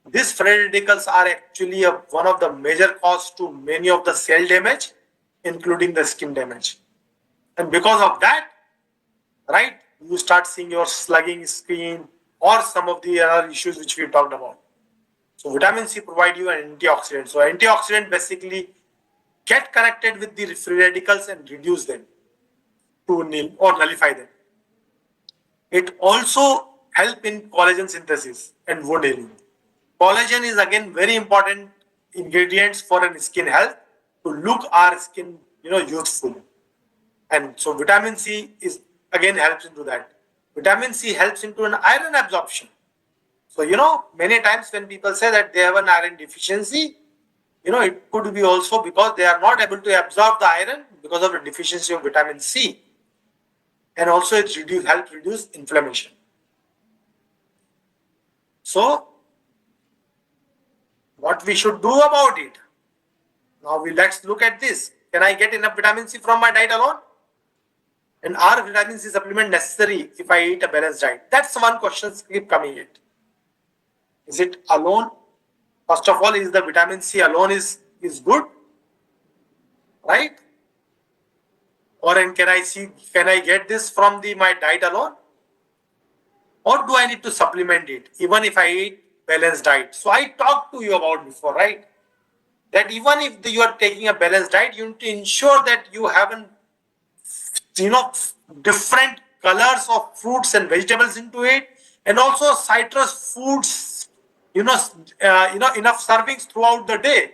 These free radicals are actually one of the major cause to many of the cell damage, including the skin damage. And because of that, right, you start seeing your slugging skin or some of the other issues which we talked about. So vitamin C provide you an antioxidant. So antioxidant basically get connected with the free radicals and reduce them to nil or nullify them. It also help in collagen synthesis and wound healing. Collagen is again very important ingredients for an skin health to look our skin, youthful. And so vitamin C is again helps into that. Vitamin C helps into an iron absorption. So, many times when people say that they have an iron deficiency, it could be also because they are not able to absorb the iron because of the deficiency of vitamin C. And also it helps reduce inflammation. So, what we should do about it? Now let's look at this. Can I get enough vitamin C from my diet alone? And are vitamin C supplement necessary if I eat a balanced diet? That's one question keep coming in. Is it alone? First of all, is the vitamin C alone is good, right? Or can I get this from my diet alone? Or do I need to supplement it even if I eat balanced diet? So I talked to you about before, right? That even if you are taking a balanced diet, you need to ensure that you have different colors of fruits and vegetables into it, and also citrus foods, enough servings throughout the day,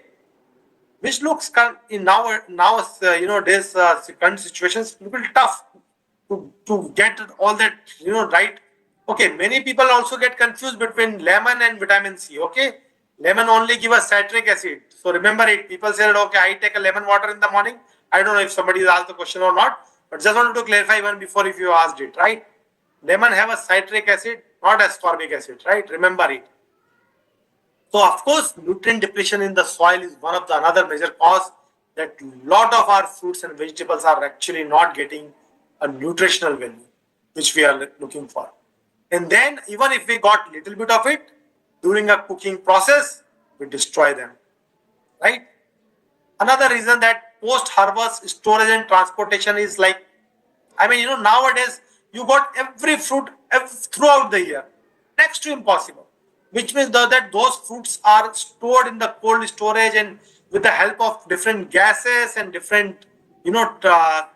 which looks in days current situations a little tough to get all that right. Okay, many people also get confused between lemon and vitamin C. Okay, lemon only give us citric acid, so remember it. People said, okay, I take a lemon water in the morning. I don't know if somebody has asked the question or not, but just wanted to clarify one before if you asked it, right? Lemon have a citric acid, not ascorbic acid, right? Remember it. So of course, nutrient depletion in the soil is one of the another major cause that lot of our fruits and vegetables are actually not getting a nutritional value, which we are looking for. And then even if we got little bit of it during a cooking process, we destroy them, right? Another reason that post-harvest storage and transportation is like, nowadays you got every fruit throughout the year, next to impossible, which means that those fruits are stored in the cold storage, and with the help of different gases and different,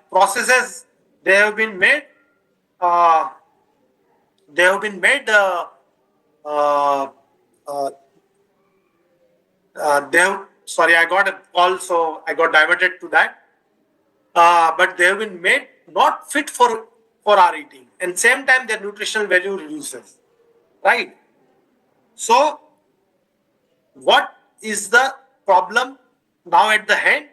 processes, they have been made. Uh, they have been made uh, uh, sorry, I got a call, so I got diverted to that. But they have been made not fit for our eating, and same time their nutritional value reduces. Right. So, what is the problem now at the hand?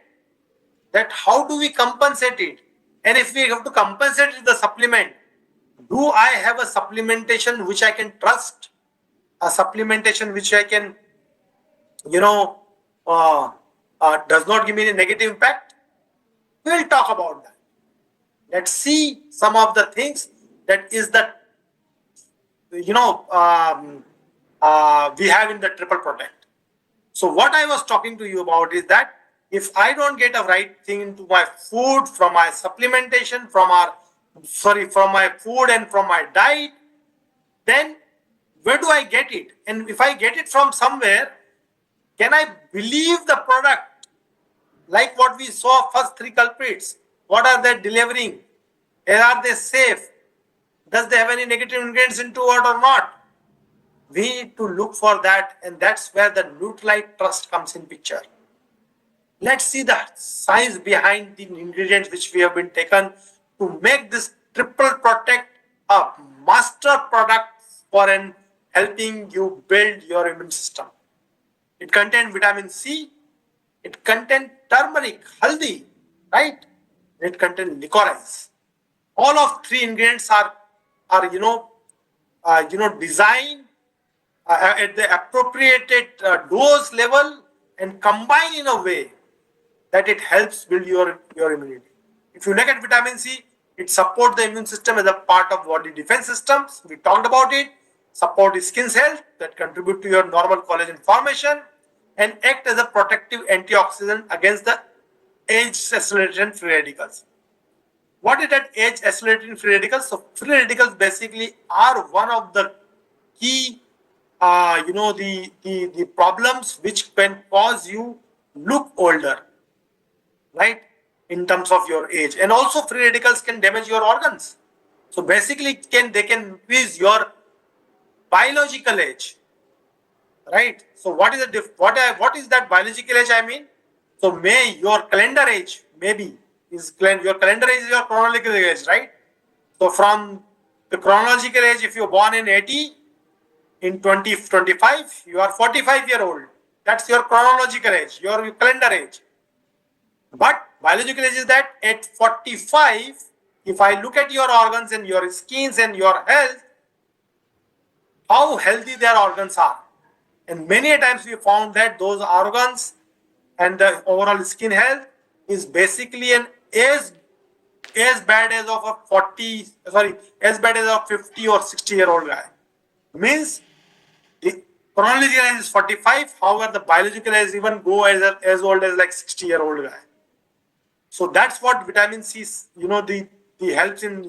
That how do we compensate it? And if we have to compensate the supplement, do I have a supplementation which I can trust? A supplementation which I can, you know, does not give me any negative impact? We'll talk about that. Let's see some of the things that is the, we have in the triple protect. So what I was talking to you about is that if I don't get a right thing into my food, from my supplementation, from my food and from my diet, then where do I get it? And if I get it from somewhere, can I believe the product? Like what we saw, first three culprits, what are they delivering? Are they safe? Does they have any negative ingredients into it or not? We need to look for that, and that's where the Nutrilite trust comes in picture. Let's see the science behind the ingredients which we have been taken to make this triple protect a master product for helping you build your immune system. It contains vitamin C, it contains turmeric, haldi, right? It contains licorice. All of three ingredients are designed at the appropriated dose level and combine in a way that it helps build your immunity. If you look at vitamin C, it supports the immune system as a part of body defense systems. We talked about it. Support skin's health, that contribute to your normal collagen formation and act as a protective antioxidant against the age-accelerating free radicals. What is that age-accelerating free radicals? So free radicals basically are one of the key, the problems which can cause you look older, right? In terms of your age, and also free radicals can damage your organs. So basically, they can increase your biological age, right? So what is what is that biological age? I mean, so may your calendar age maybe your calendar age is your chronological age, right? So from the chronological age, if you're born in 80, in 2025, you are 45-year-old. That's your chronological age, your calendar age. But biological age is that at 45, if I look at your organs and your skins and your health, how healthy their organs are. And many times we found that those organs and the overall skin health is basically as bad as of as bad as a 50 or 60-year-old guy. Means the chronological age is 45, however, the biological age even go as old as like 60-year-old guy. So that's what vitamin C, the helps in,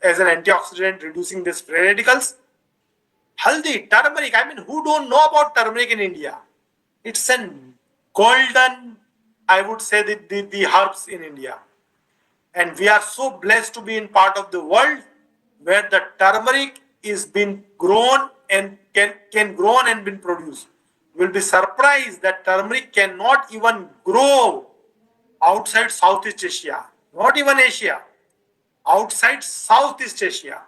as an antioxidant, reducing these free radicals. Haldi, turmeric. I mean, who don't know about turmeric in India? It's a golden, I would say, the herbs in India. And we are so blessed to be in part of the world where the turmeric is being grown and can grown and been produced. You will be surprised that turmeric cannot even grow outside Southeast Asia, not even Asia, outside Southeast Asia.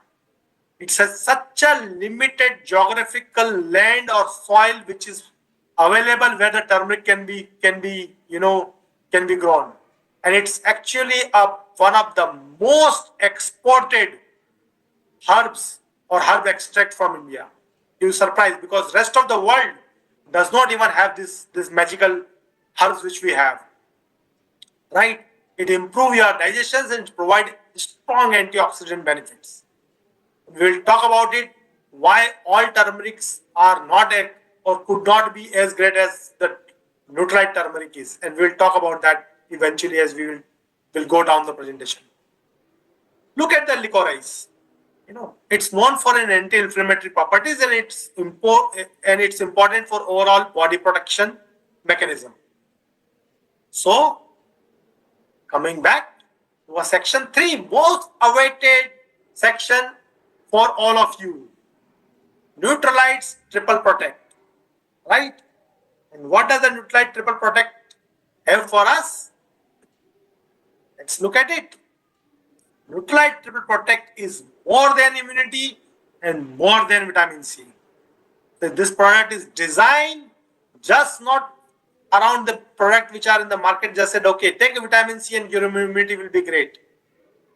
It's such a limited geographical land or soil which is available where the turmeric can be grown, and it's actually one of the most exported herbs or herb extract from India. You're surprised because rest of the world does not even have this magical herbs which we have. Right? It improves your digestion and provide strong antioxidant benefits. We'll talk about it, why all turmerics are not or could not be as great as the Nutrilite turmeric is. And we'll talk about that eventually as we will go down the presentation. Look at the licorice. It's known for an anti-inflammatory properties, and it's important for overall body protection mechanism. So, coming back to section 3, most awaited section for all of you. Nutrilite's triple protect, right? And what does the Nutrilite Triple Protect have for us? Let's look at it. Nutrilite Triple Protect is more than immunity and more than vitamin C. So this product is designed just not around the product which are in the market. Just said, okay, take a vitamin C and your immunity will be great.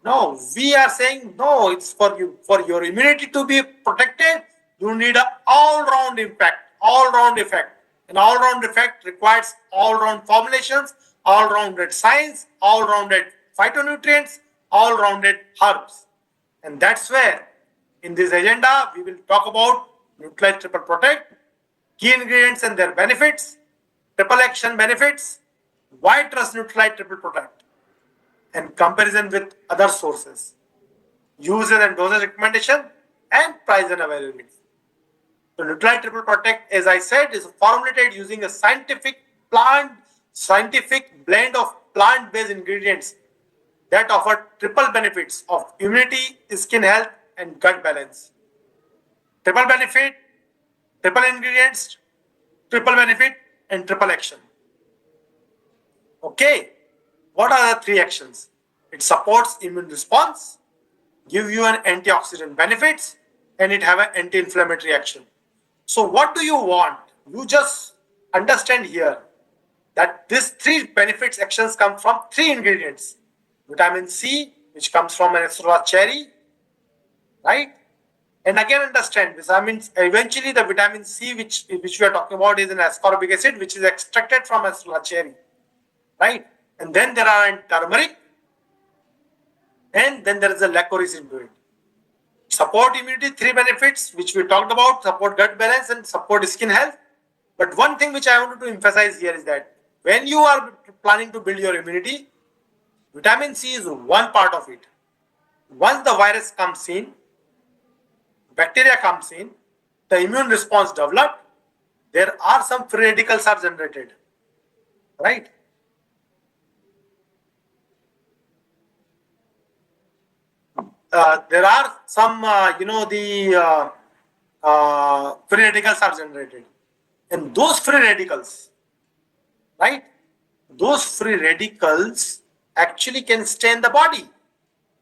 No, we are saying no, it's for you. For your immunity to be protected, you need an all-round impact, all-round effect. An all-round effect requires all-round formulations, all-rounded science, all-rounded phytonutrients, all-rounded herbs. And that's where in this agenda we will talk about Nutrilite Triple Protect, key ingredients and their benefits, triple action benefits, why trust Nutrilite Triple Protect, and comparison with other sources, uses and dosage recommendation, and price and availability. So Nutrilite Triple Protect, as I said, is formulated using a scientific blend of plant-based ingredients that offer triple benefits of immunity, skin health, and gut balance. Triple benefit, triple ingredients, triple benefit, and triple action. Okay, what are the three actions? It supports immune response, give you an antioxidant benefits, and it have an anti-inflammatory action. So what do you want? You just understand here that these three benefits actions come from three ingredients. Vitamin C, which comes from an Astroloa cherry, right? And again understand this. I mean, eventually the vitamin C which we are talking about is an ascorbic acid, which is extracted from Astroloa cherry, right? And then there are turmeric, and then there is a licorice into it. Support immunity, three benefits which we talked about, support gut balance and support skin health. But one thing which I wanted to emphasize here is that when you are planning to build your immunity, vitamin C is one part of it. Once the virus comes in, bacteria comes in, the immune response developed, there are some free radicals are generated, right? There are some, free radicals are generated. And those free radicals, right? Those free radicals actually can stay in the body.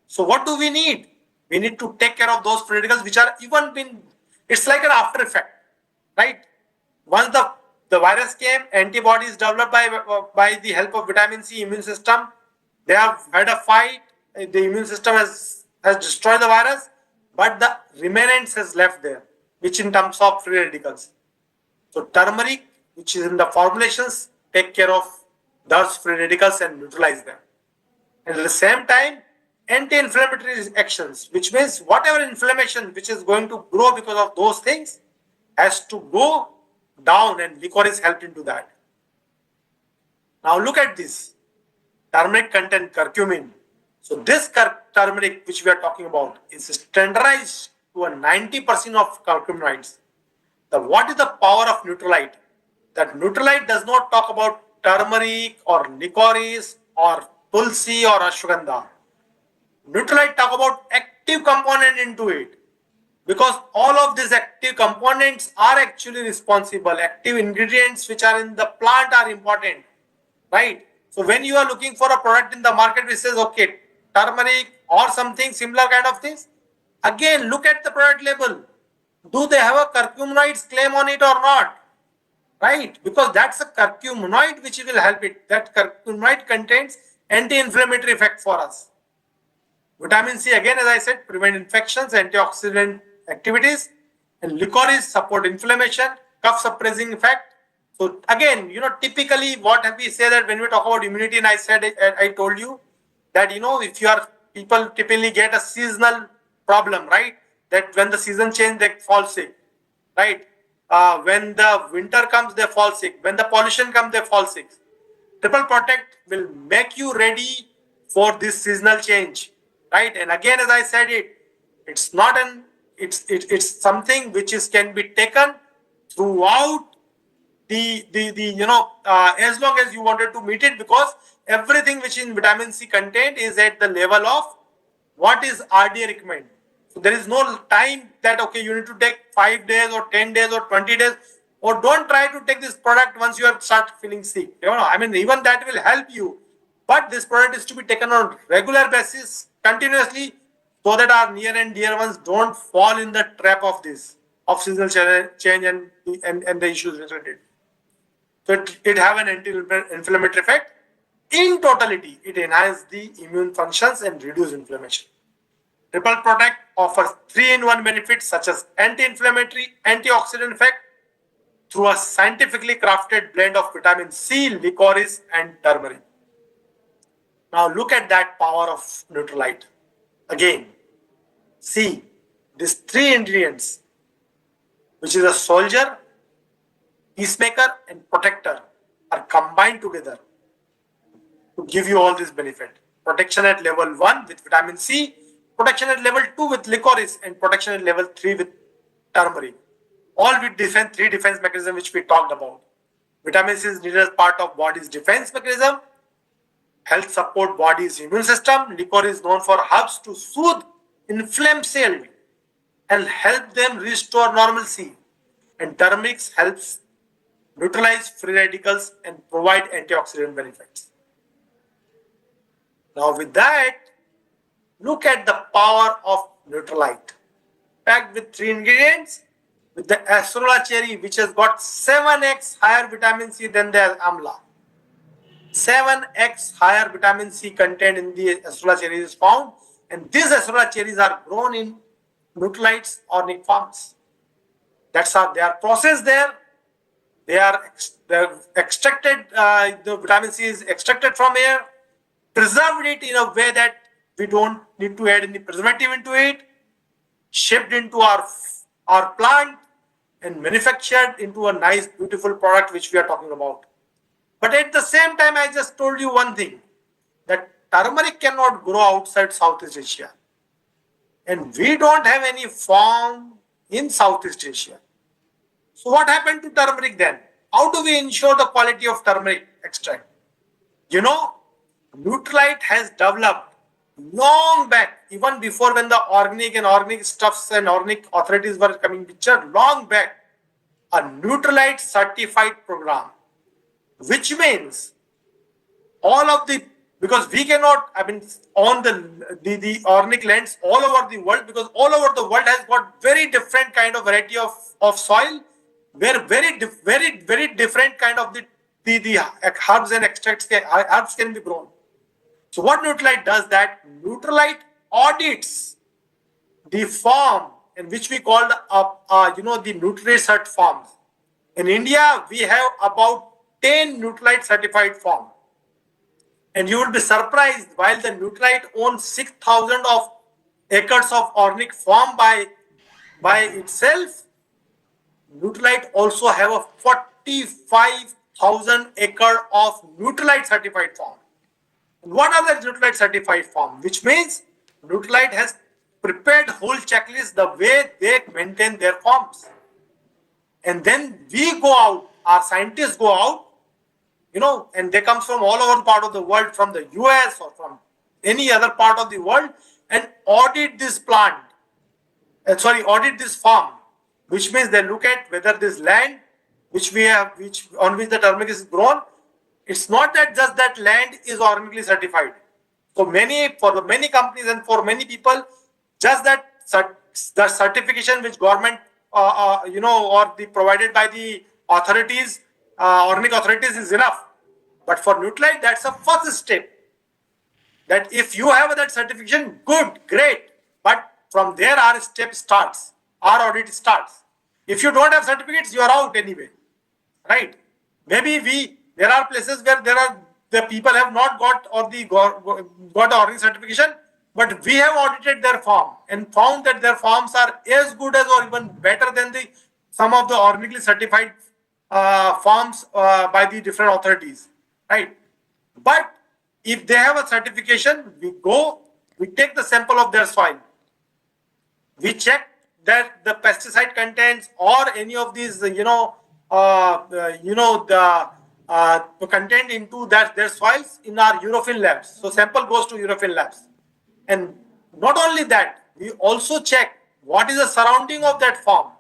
So what do we need? We need to take care of those free radicals which are even been, it's like an after effect, right? Once the virus came, antibodies developed by the help of vitamin C immune system, they have had a fight, the immune system has destroyed the virus, but the remnants has left there, which in terms of free radicals. So turmeric, which is in the formulations, take care of those free radicals and neutralize them. And at the same time, anti-inflammatory actions, which means whatever inflammation which is going to grow because of those things has to go down, and licorice helped into that. Now look at this. Turmeric contain curcumin. So this turmeric which we are talking about is standardized to a 90% of curcuminoids. What is the power of Nutrilite? That Nutrilite does not talk about turmeric or licorice or tulsi or ashwagandha. Nutrilite talk about active component into it, because all of these active components are actually responsible. Active ingredients which are in the plant are important, right? So when you are looking for a product in the market which says, okay, turmeric or something similar kind of things, again, look at the product label. Do they have a curcuminoids claim on it or not? Right? Because that's a curcuminoid which will help it. That curcuminoid contains anti-inflammatory effect for us. Vitamin C, again, as I said, prevent infections, antioxidant activities, and licorice support inflammation, cough suppressing effect. So again, typically what have we say that when we talk about immunity, and I told you that, if you are, people typically get a seasonal problem, right? That when the season change, they fall sick, right? When the winter comes, they fall sick. When the pollution comes, they fall sick. Triple Protect will make you ready for this seasonal change, right? And again, as I said, it's not it's something which can be taken throughout as long as you wanted to meet it, because everything which in vitamin C contained is at the level of what is RDA recommended. So there is no time that, okay, you need to take 5 days or 10 days or 20 days. or don't try to take this product once you have start feeling sick. I mean, even that will help you. But this product is to be taken on regular basis, continuously, so that our near and dear ones don't fall in the trap of this, of seasonal change and the issues related. So it have an anti-inflammatory effect. In totality, it enhances the immune functions and reduce inflammation. Triple Protect offers 3-in-1 benefits such as anti-inflammatory, antioxidant effect through a scientifically crafted blend of vitamin C, licorice, and turmeric. Now look at that power of Nutrilite. Again, see these 3 ingredients, which is a soldier, peacemaker, and protector, are combined together to give you all this benefit. Protection at level 1 with vitamin C, protection at level 2 with licorice, and protection at level 3 with turmeric. All with three defense mechanisms which we talked about. Vitamin C is needed as part of body's defense mechanism. Help support body's immune system. Licorice is known for herbs to soothe inflamed cells and help them restore normalcy. And turmeric helps neutralize free radicals and provide antioxidant benefits. Now with that, look at the power of Nutrilite. Packed with 3 ingredients, with the acerola cherry, which has got 7x higher vitamin C than the amla. 7x higher vitamin C content in the acerola cherry is found, and these acerola cherries are grown in Nutrilite's organic farms. That's how they are processed there. They're extracted. The vitamin C is extracted from air, preserved it in a way that we don't need to add any preservative into it, shipped into our plant, and manufactured into a nice, beautiful product which we are talking about. But at the same time, I just told you one thing, that turmeric cannot grow outside Southeast Asia. And we don't have any farm in Southeast Asia. So what happened to turmeric then? How do we ensure the quality of turmeric extract? Nutrilite has developed long back, even before when the organic stuffs and organic authorities were coming picture, long back, a Nutrilite certified program, which means because we cannot, on the organic lands all over the world, because all over the world has got very different kind of variety of soil, where very different kind of the herbs and extracts herbs can be grown. So what Nutrilite does, that Nutrilite audits the farm, in which we call the Nutri-Cert farms. In India, we have about 10 Nutrilite certified farms. And you will be surprised, while the Nutrilite owns 6,000 of acres of organic farm by itself, Nutrilite also have a 45,000 acre of Nutrilite certified farm. What are the Nutrilite certified farm? Which means Nutrilite has prepared whole checklist the way they maintain their farms. And then we go out, our scientists go out, and they come from all over the part of the world, from the US or from any other part of the world, and audit this plant. Audit this farm, which means they look at whether this land on which the turmeric is grown, it's not that just that land is organically certified. So for many companies and for many people, just that the certification which government or the provided by the authorities, organic authorities, is enough. But for Nutrilite, that's a first step. That if you have that certification, good, great. But from there, our step starts. Our audit starts. If you don't have certificates, you are out anyway, right? Maybe there are places where the people have not got the organic certification, but we have audited their farm and found that their farms are as good as or even better than some of the organically certified farms by the different authorities, right? But if they have a certification, we take the sample of their soil, we check that the pesticide contents or any of these, the content into their soils in our Eurofin labs. So sample goes to Eurofin labs. And not only that, we also check what is the surrounding of that farm.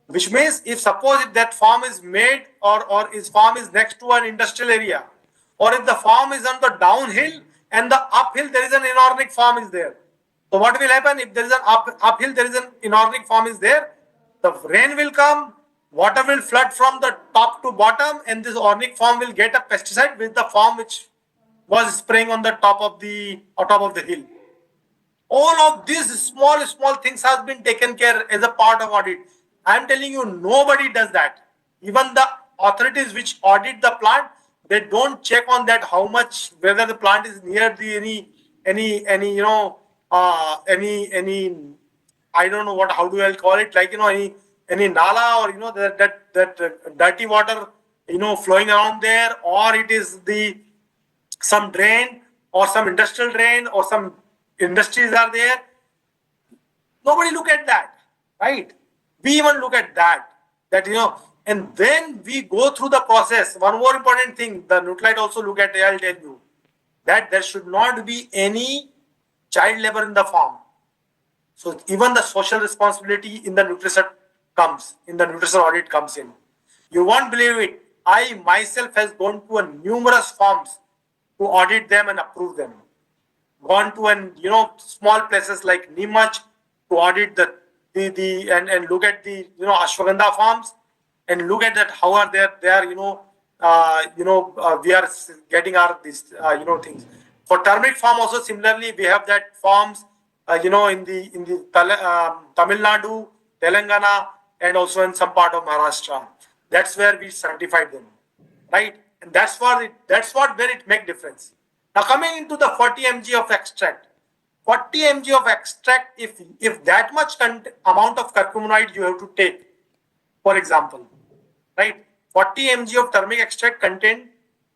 which means if suppose if that farm is made or his farm is next to an industrial area, or if the farm is on the downhill and the uphill there is an inorganic farm is there. So what will happen if there is an uphill there is an inorganic farm is there? The rain will come, water will flood from the top to bottom, and this organic farm will get a pesticide with the farm which was spraying on the top of the hill. All of these small things has been taken care as a part of audit. I am telling you, nobody does that. Even the authorities which audit the plant, they don't check on that how much, whether the plant is near the any any I don't know what, how do I call it, like any nala, or that dirty water flowing around there, or it is the some drain or some industrial drain or some industries are there. Nobody look at that, right? We even look at that, and then we go through the process. One more important thing, the Nutrilite also look at, I'll tell you, that there should not be any child labor in the farm. So even the social responsibility in the nutrition audit comes in. You won't believe it. I myself has gone to a numerous farms to audit them and approve them. Gone to small places like Nimach to audit the and look at the ashwagandha farms and look at that how are they are we are getting our these things. For turmeric farm also similarly we have that farms in the Tamil Nadu, Telangana, and also in some part of Maharashtra. That's where we certified them, right? And that's where it make difference. Now coming into the 40 mg of extract. 40 mg of extract, if that much amount of curcuminoid you have to take, for example, right? 40 mg of turmeric extract contain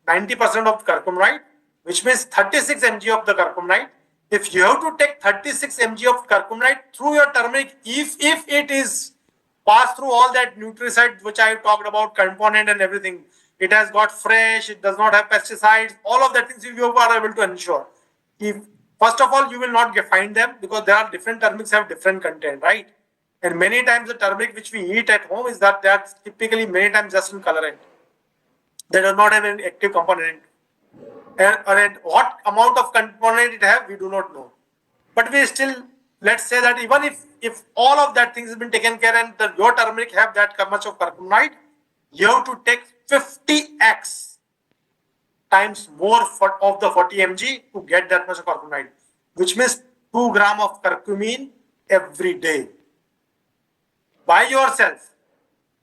90% of curcuminoid, which means 36 mg of the curcuminoid. If you have to take 36 mg of curcuminoid through your turmeric, if it is passed through all that nutricide which I talked about, component and everything, it has got fresh, it does not have pesticides, all of that things you are able to ensure. If first of all, you will not find them because there are different turmerics have different content, right? And many times the turmeric which we eat at home is that they are typically many times just in colorant. They do not have an active component. And what amount of component it have, we do not know. But we still, let's say that even if all of that things has been taken care and your turmeric have that much of curcuminoid, you have to take 50x times more of the 40 mg to get that much of curcuminoid, which means 2 gram of curcumin every day by yourself,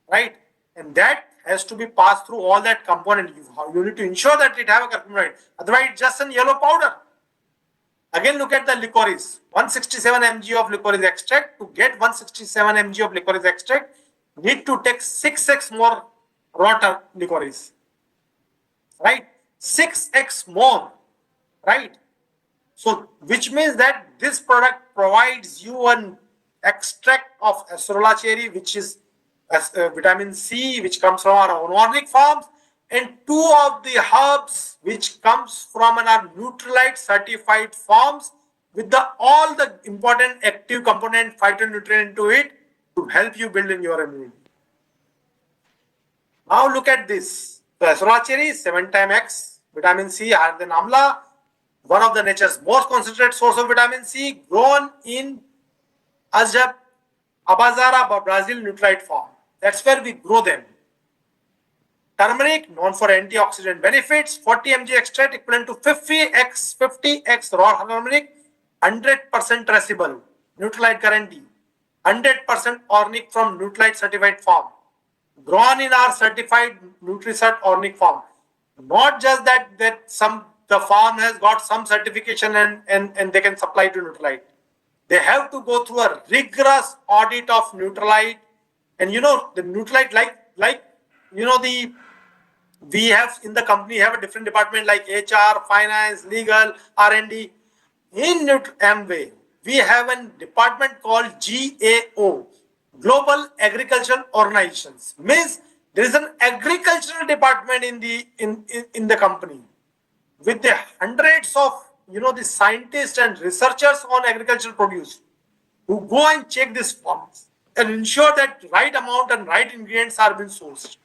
right? And that has to be passed through all that component. You need to ensure that it have a curcuminoid. Otherwise, it's just a yellow powder. Again, look at the licorice. 167 mg of licorice extract. To get 167 mg of licorice extract, need to take 6x more raw licorice, right? 6x more, right? So, which means that this product provides you an extract of acerola cherry, which is vitamin C, which comes from our organic farms, and 2 of the herbs which comes from our Nutrilite certified farms with all the important active component phytonutrient into it to help you build in your immunity. Now look at this. So acerola cherry, 7 times X, vitamin C higher than amla, one of the nature's most concentrated source of vitamin C, grown in Azab, Abazara, Brazil Nutrilite farm. That's where we grow them. Turmeric, known for antioxidant benefits, 40 mg extract equivalent to 50x raw turmeric, 100% traceable, Nutrilite guarantee, 100% organic from Nutrilite certified farm, grown in our certified NutriCert organic farm. Not just that the farm has got some certification and they can supply to Nutrilite. They have to go through a rigorous audit of Nutrilite. And the Nutrilite, we have in the company have a different department like HR, finance, legal, R&D. In Amway, we have a department called GAO, Global Agricultural Organizations. Means there is an agricultural department in the company with the hundreds of the scientists and researchers on agricultural produce who go and check these farms and ensure that right amount and right ingredients are being sourced.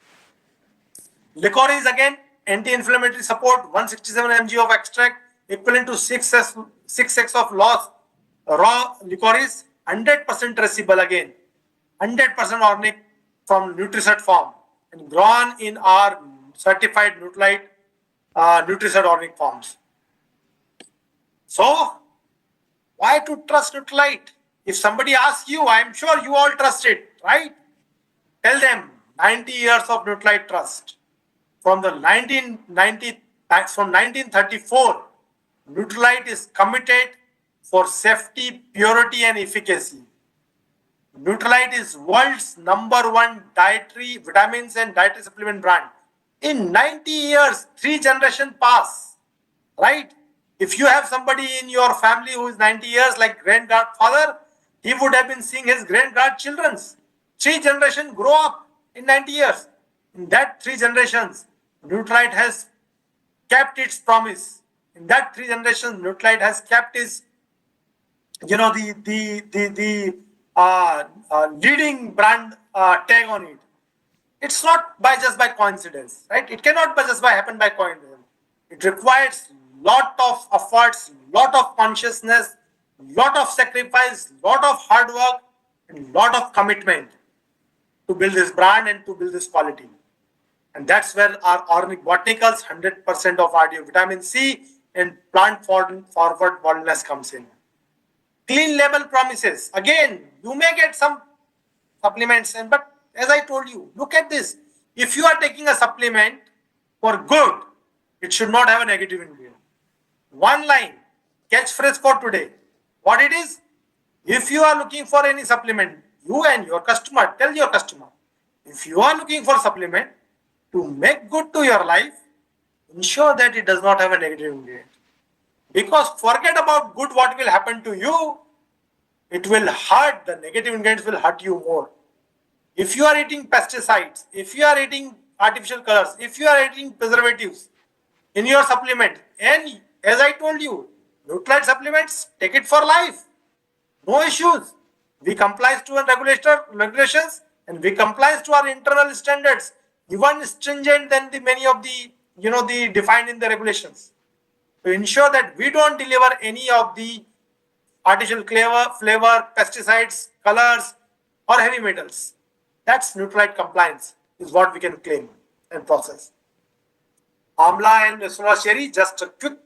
Licorice again, anti-inflammatory support, 167 mg of extract, equivalent to 6x of loss. Raw licorice, 100% traceable again, 100% organic from Nutrisat farm and grown in our certified Nutrilite Nutrisat organic farms. So, why to trust Nutrilite? If somebody asks you, I am sure you all trust it, right? Tell them 90 years of Nutrilite trust. From the 1990, from 1934, Nutrilite is committed for safety, purity, and efficacy. Nutrilite is world's #1 dietary vitamins and dietary supplement brand. In 90 years, 3 generations pass, right? If you have somebody in your family who is 90 years, like grandfather, he would have been seeing his grandchildren's. 3 generations grow up in 90 years. In that 3 generations, Nutrilite has kept its promise. In that 3 generations, Nutrilite has kept its, the leading brand tag on it. It's not just by coincidence, right? It cannot just happen by coincidence. It requires lot of efforts, lot of consciousness, lot of sacrifice, lot of hard work, and lot of commitment to build this brand and to build this quality. And that's where our organic botanicals, 100% of RDO vitamin C and plant forward wellness comes in. Clean label promises. Again, you may get some supplements, but as I told you, look at this. If you are taking a supplement for good, it should not have a negative ingredient. One line, catchphrase for today. What it is? If you are looking for any supplement, you and your customer, tell your customer, if you are looking for supplement to make good to your life, ensure that it does not have a negative ingredient. Because forget about good, what will happen to you, it will hurt, the negative ingredients will hurt you more. If you are eating pesticides, if you are eating artificial colors, if you are eating preservatives in your supplement, and as I told you, Nutrilite supplements, take it for life. No issues. We comply to regulations and we comply to our internal standards, even stringent than the many of the defined in the regulations, to ensure that we don't deliver any of the artificial flavor, pesticides, colors, or heavy metals. That's Nutrilite compliance is what we can claim and process. Amla and Solar cherry, just a quick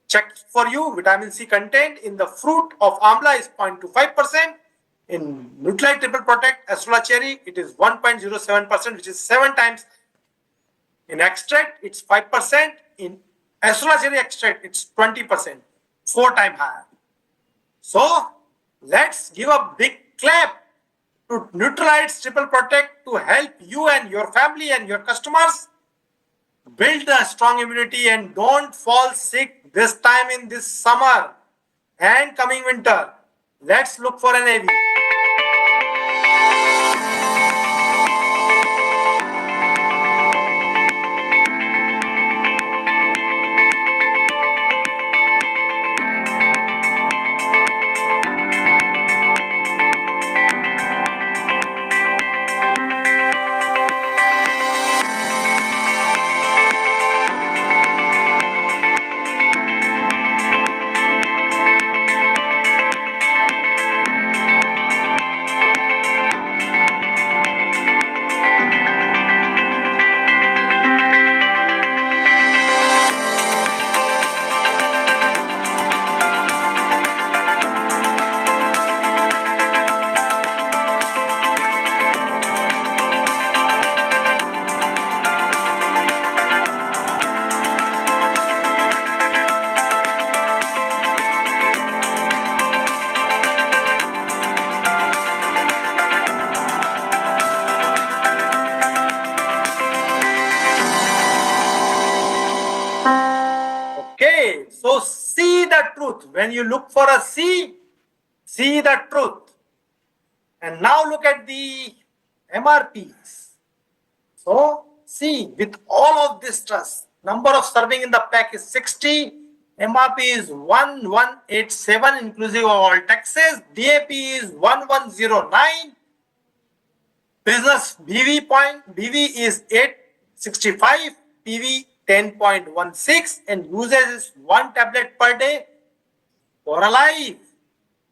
check for you. Vitamin C content in the fruit of amla is 0.25%. In Nutrilite Triple Protect Solar cherry, it is 1.07%, which is 7 times. In extract, it's 5%. In Solar cherry extract, it's 20%, 4 times higher. So let's give a big clap to Nutrilite's Triple Protect to help you and your family and your customers build a strong immunity and don't fall sick this time in this summer and coming winter. Let's look for an AV. Okay, so see the truth. When you look for a see the truth. And now look at the MRPs. So see, with all of this trust, number of serving in the pack is 60. MRP is 1187 inclusive of all taxes. DAP is 1109. Business BV is 865, PV 10.16, and usage is 1 tablet per day for a life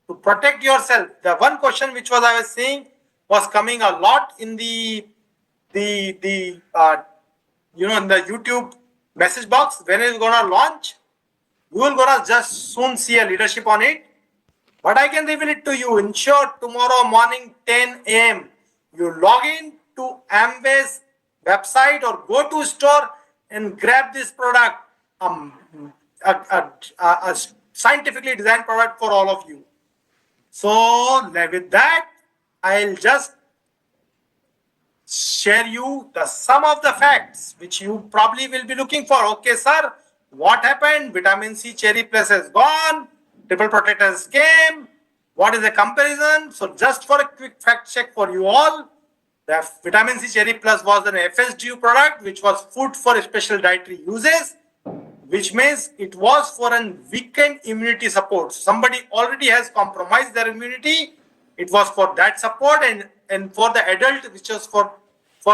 to protect yourself. The one question which I was saying was coming a lot in the in the YouTube message box. When is it gonna launch? You will gonna just soon see a leadership on it. But I can reveal it to you. In short, tomorrow morning 10 a.m. you log in to Amway's website or go to store and grab this product. A scientifically designed product for all of you. So with that, I'll just share you the sum of the facts which you probably will be looking for. Okay, sir, what happened? Vitamin C cherry plus has gone, triple protectors came. What is the comparison? So just for a quick fact check for you all, the vitamin C cherry plus was an FSDU product which was food for special dietary uses, which means it was for a weakened immunity support. Somebody already has compromised their immunity. It was for that support, and for the adult, which was for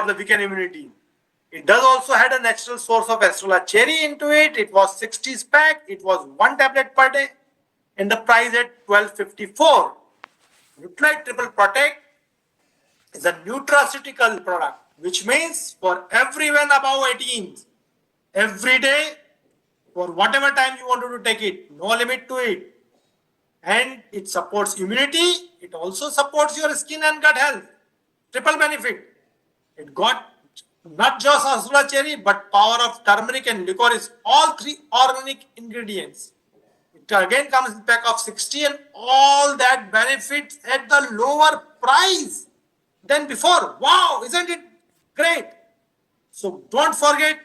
the weakened immunity. It does also had a natural source of Estrella cherry into it. It was 60 pack. It was 1 tablet per day, and the price at 12.54. Nutrilite Triple Protect is a nutraceutical product, which means for everyone above 18, every day, for whatever time you wanted to take it, no limit to it. And it supports immunity. It also supports your skin and gut health. Triple benefit. It got not just Asura cherry, but power of turmeric and licorice, all three organic ingredients. It again comes in pack of 60 and all that benefits at the lower price than before. Wow, isn't it great? So don't forget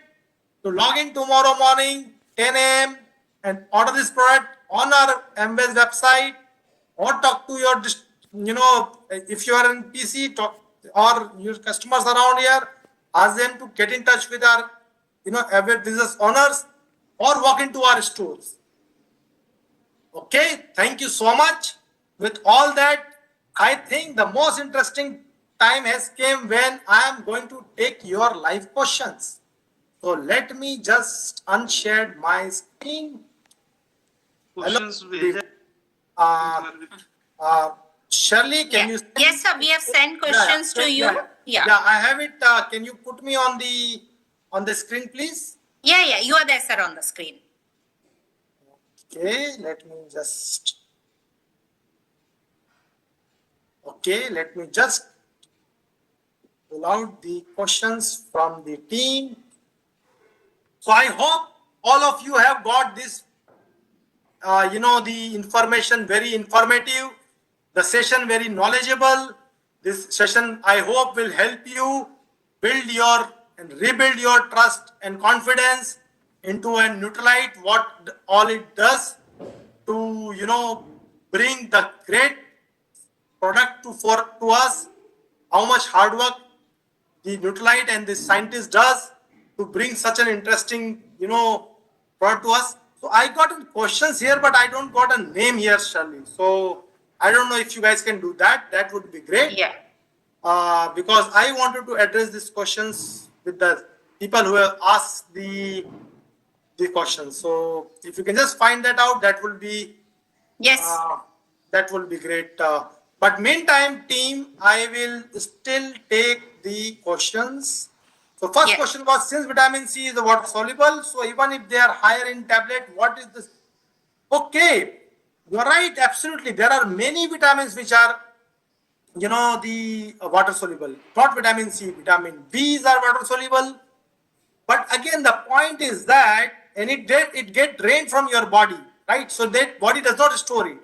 to log in tomorrow morning, 10 a.m. and order this product on our Amway's website, or talk to your, if you are in PC, talk, or your customers around here, ask them to get in touch with our, Amway business owners, or walk into our stores. Okay, thank you so much. With all that, I think the most interesting time has came when I am going to take your live questions. So let me just unshare my screen. Questions Shirley, can you? Yes, sir. We have sent questions to you. Yeah, I have it. Can you put me on the screen, please? Yeah. You are there, sir, on the screen. Okay, let me just. Okay, let me just pull out the questions from the team. So I hope all of you have got this, the information very informative, the session very knowledgeable. This session, I hope, will help you build your and rebuild your trust and confidence into a Nutrilite, what all it does to, bring the great product to us, how much hard work the Nutrilite and the scientist does to bring such an interesting, product to us. So I got questions here, but I don't got a name here, Shirley. So I don't know if you guys can do that. That would be great. Yeah. Because I wanted to address these questions with the people who have asked the questions. So if you can just find that out, that will be that will be great. But meantime, team, I will still take the questions. So first question was, since vitamin C is water soluble, so even if they are higher in tablet, what is this? Okay, you are right. Absolutely, there are many vitamins which are, the water soluble. Not vitamin C, vitamin B's are water soluble. But again, the point is that, and it get drained from your body, right? So that body does not store it.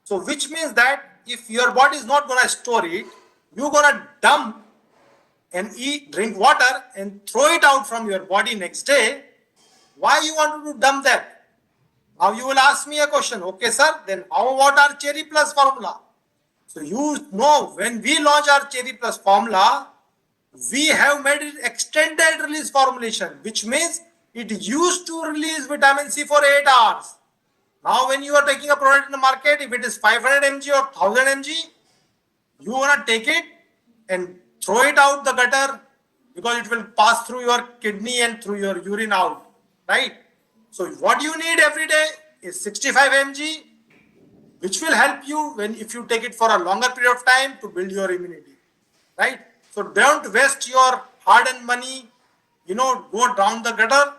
So which means that if your body is not gonna store it, you're gonna dump and drink water and throw it out from your body next day. Why you want to dump that? Now you will ask me a question. Okay, sir, then how about our Cherry Plus formula? So you know, when we launch our Cherry Plus formula, we have made it extended release formulation, which means it used to release vitamin C for 8 hours. Now when you are taking a product in the market, if it is 500 mg or 1000 mg, you want to take it and throw it out the gutter because it will pass through your kidney and through your urine out, right? So what you need every day is 65 mg, which will help you when if you take it for a longer period of time to build your immunity, right? So don't waste your hard-earned money, go down the gutter,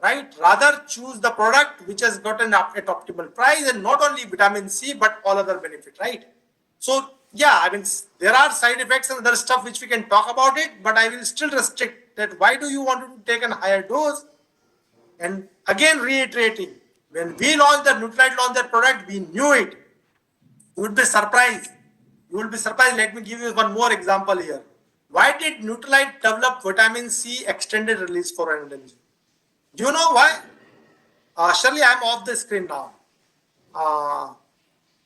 right? Rather choose the product which has gotten up at optimal price and not only vitamin C but all other benefit, right? So yeah, I mean there are side effects and other stuff which we can talk about it, but I will still restrict that. Why do you want to take a higher dose? And again reiterating, when we launched the Nutrilite launched that product, we knew it. You would be surprised. You will be surprised. Let me give you one more example here. Why did Nutrilite develop vitamin C extended release for energy? Do you know why? Shirley, I'm off the screen now.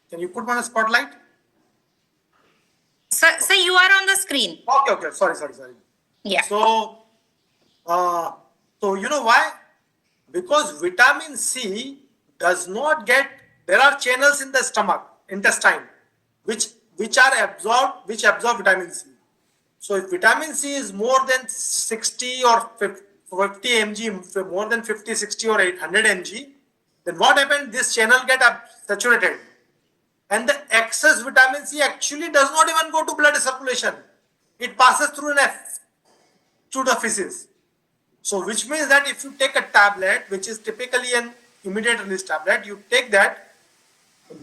Can you put me on a spotlight? So you are on the screen. Okay. Sorry. Yeah. So you know why? Because vitamin C does not get. There are channels in the stomach, intestine, which absorb vitamin C. So if vitamin C is more than 60 or 50 mg, more than 50, 60 or 800 mg, then what happens? This channel get saturated. And the excess vitamin C actually does not even go to blood circulation. It passes through to the feces. So which means that if you take a tablet, which is typically an immediate release tablet, you take that,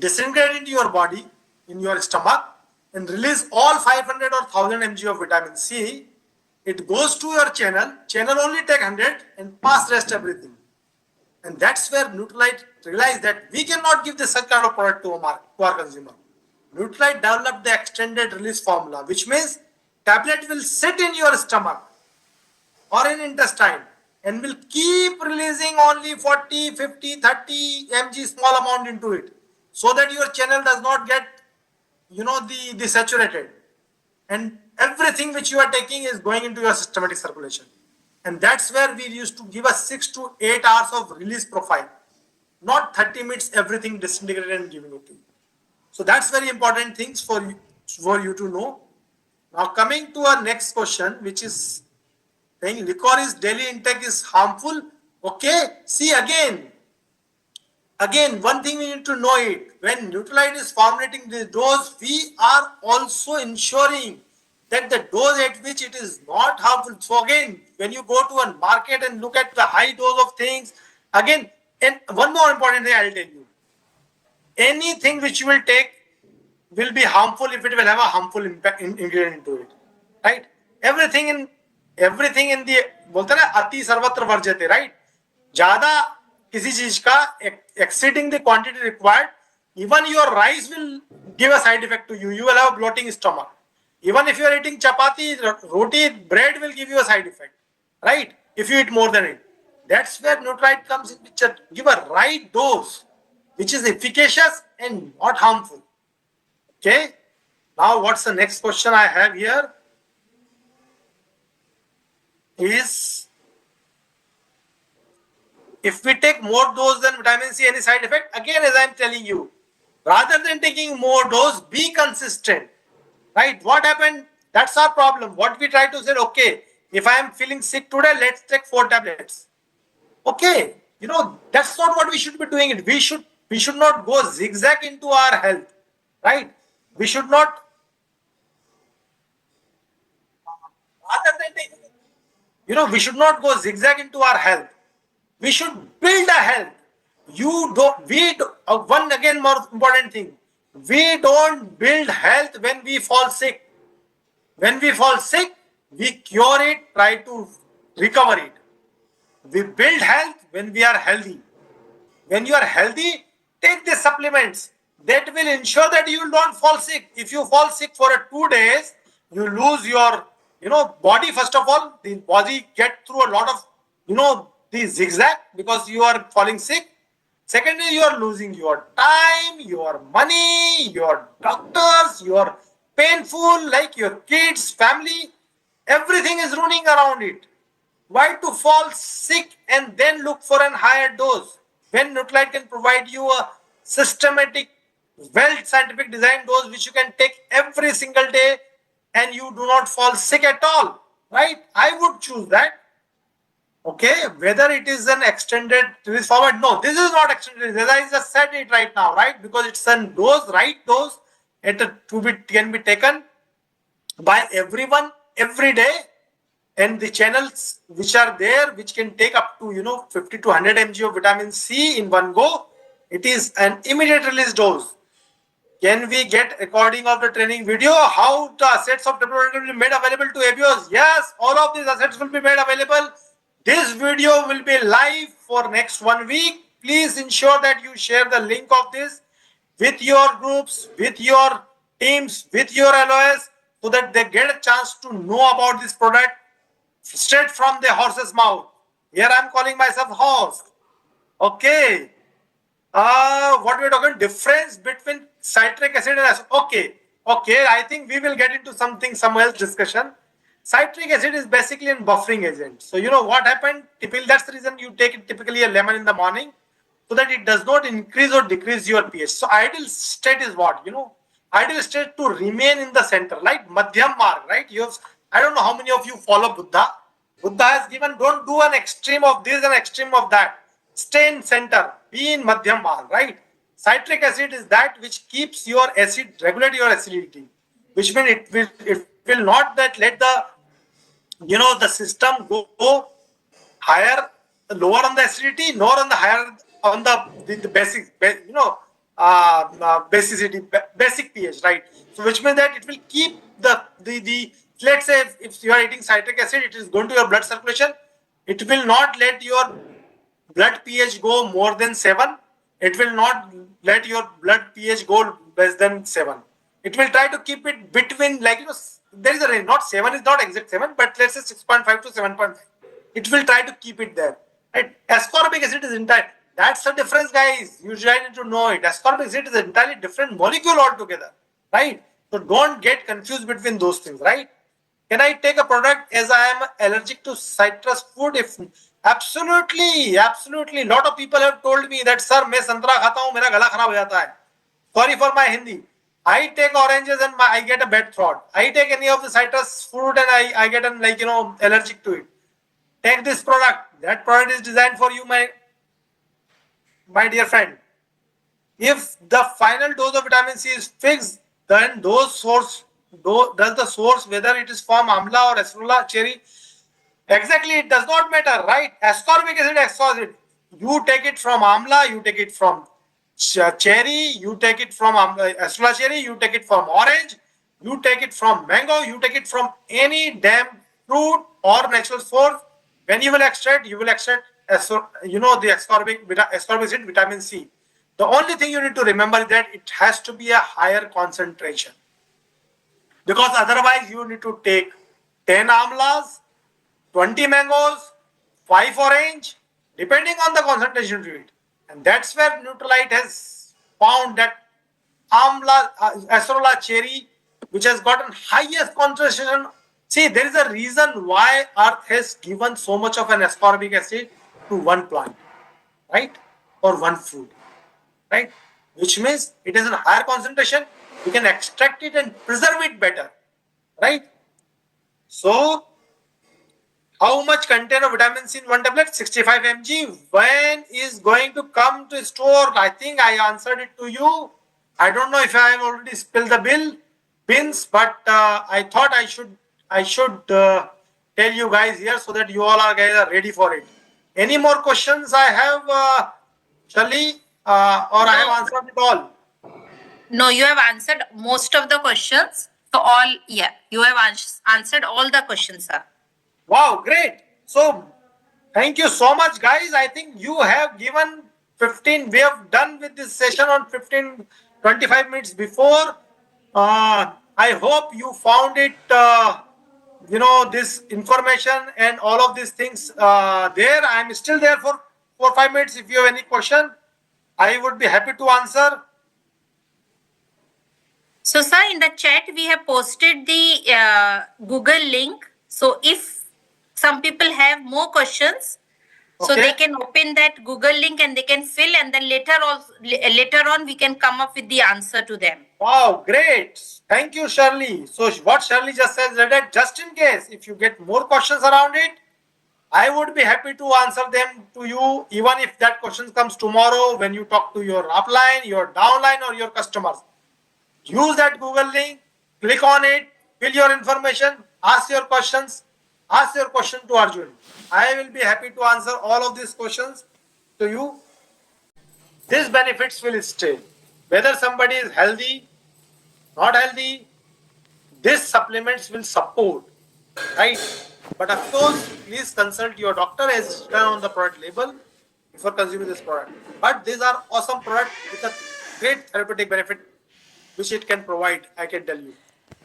disintegrate into your body, in your stomach, and release all 500 or 1000 mg of vitamin C. It goes to your channel only take 100 and pass rest everything. And that's where Nutrilite realized that we cannot give this such kind of product to our consumer. Nutrilite developed the extended release formula, which means tablet will sit in your stomach or in intestine and will keep releasing only 40, 50, 30 mg small amount into it, so that your channel does not get the saturated, and everything which you are taking is going into your systematic circulation. And that's where we used to give a 6 to 8 hours of release profile, not 30 minutes everything disintegrated and giving it to you. So that's very important things for you to know. Now coming to our next question, which is saying licorice daily intake is harmful. Okay, see again, one thing we need to know it. When Nutrilite is formulating this dose, we are also ensuring that the dose at which it is not harmful. So again, when you go to a market and look at the high dose of things, again, and one more important thing I'll tell you. Anything which you will take will be harmful if it will have a harmful impact ingredient into it. Right? Everything in the बोलते ना अति सर्वत्र वर्ज्यते, right? ज्यादा किसी चीज का exceeding the quantity required, even your rice will give a side effect to you. You will have a bloating stomach. Even if you are eating chapati, roti, bread will give you a side effect, right? If you eat more than it. That's where Nutrilite comes in picture. Give a right dose, which is efficacious and not harmful. Okay. Now, what's the next question I have here? Is if we take more dose than vitamin C, any side effect? Again, as I'm telling you, rather than taking more dose, be consistent. Right? What happened? That's our problem. What we try to say, okay, if I am feeling sick today, let's take 4 tablets. Okay, that's not what we should be doing. It we should not go zigzag into our health, right? We should not. Rather than taking, we should not go zigzag into our health. We should build a health. One again more important thing. We don't build health when we fall sick. When we fall sick, we cure it, try to recover it. We build health when we are healthy. When you are healthy, take the supplements. That will ensure that you don't fall sick. If you fall sick for 2 days, you lose your, body. First of all, the body get through a lot of, the zigzag because you are falling sick. Secondly, you are losing your time, your money, your doctors, your painful, like your kids, family. Everything is running around it. Why to fall sick and then look for a higher dose when Nutrilite can provide you a systematic, well scientific design dose which you can take every single day and you do not fall sick at all, right? I would choose that. Okay, whether it is an extended release format, no, this is not extended release. I just said it right now, right? Because it's a dose, right dose, can be taken by everyone every day, and the channels which are there, which can take up to 50 to 100 mg of vitamin C in one go. It is an immediate release dose. Can we get recording of the training video? How the assets of development will be made available to ABOs? Yes, all of these assets will be made available. This video will be live for next 1 week. Please ensure that you share the link of this with your groups, with your teams, with your LOS, so that they get a chance to know about this product straight from the horse's mouth. Here I am calling myself horse. Okay. What we're talking, difference between citric acid and acid. Okay. I think we will get into some else discussion. Citric acid is basically a buffering agent. So you know what happened? That's the reason you take typically a lemon in the morning, so that it does not increase or decrease your pH. So ideal state is what? Ideal state to remain in the center, like Madhyam Marg, right? I don't know how many of you follow Buddha. Buddha has given, don't do an extreme of this and extreme of that. Stay in center, be in Madhyam Marg, right? Citric acid is that which keeps your acid, regulate your acidity, which means it will not that let the system go higher, lower on the acidity, nor on the higher on the basic, basicity, basic pH, right? So which means that it will keep the let's say if you are eating citric acid, it is going to your blood circulation. It will not let your blood pH go more than 7. It will not let your blood pH go less than 7. It will try to keep it between, there is a range. Not 7 is not exact 7, but let's say 6.5 to 7.5. It will try to keep it there. Right? Ascorbic acid is entire. That's the difference, guys. You need to know it. Ascorbic acid is an entirely different molecule altogether, right? So don't get confused between those things, right? Can I take a product as I am allergic to citrus food? If absolutely. Lot of people have told me that, sir, मैं संतरा खाता हूँ, मेरा गला खराब हो जाता है. Sorry for my Hindi. I take oranges and I get a bad throat. I take any of the citrus fruit and I get an allergic to it. Take this product. That product is designed for you, my dear friend. If the final dose of vitamin C is fixed, then does the source, whether it is from amla or acerola cherry, exactly, it does not matter, right? Ascorbic acid, you take it from amla, you take it from cherry, you take it from acerola cherry, you take it from orange, you take it from mango, you take it from any damn fruit or natural source. When you will extract the ascorbic acid, vitamin C. The only thing you need to remember is that it has to be a higher concentration, because otherwise you need to take 10 amlas, 20 mangoes, 5 orange, depending on the concentration to it. And that's where Nutrilite has found that amla, acerola cherry, which has gotten highest concentration. See, there is a reason why Earth has given so much of an ascorbic acid to one plant, right? Or one fruit, right? Which means it is in higher concentration. You can extract it and preserve it better, right? So, how much content of vitamin C in one tablet? 65 mg. When is going to come to store? I think I answered it to you. I don't know if I have already spilled the beans, but I thought I should tell you guys here so that you all guys are ready for it. Any more questions I have, Shali, or I have answered it all? No, you have answered most of the questions. So you have answered all the questions, sir. Wow, great. So, thank you so much, guys. I think you have given 15. We have done with this session on 25 minutes before. I hope you found it, this information and all of these things there. I'm still there for 4 or 5 minutes. If you have any question, I would be happy to answer. So, sir, in the chat, we have posted the Google link. So, if some people have more questions, so they can open that Google link and they can fill, and then later on we can come up with the answer to them. Wow, great. Thank you, Shirley. So what Shirley just says that just in case if you get more questions around it, I would be happy to answer them to you, even if that question comes tomorrow when you talk to your upline, your downline, or your customers. Use that Google link, click on it, fill your information, ask your questions, ask your question to Arjun. I will be happy to answer all of these questions to you. These benefits will stay. Whether somebody is healthy, not healthy, these supplements will support, right? But of course, please consult your doctor as written on the product label before consuming this product. But these are awesome products with a great therapeutic benefit which it can provide, I can tell you.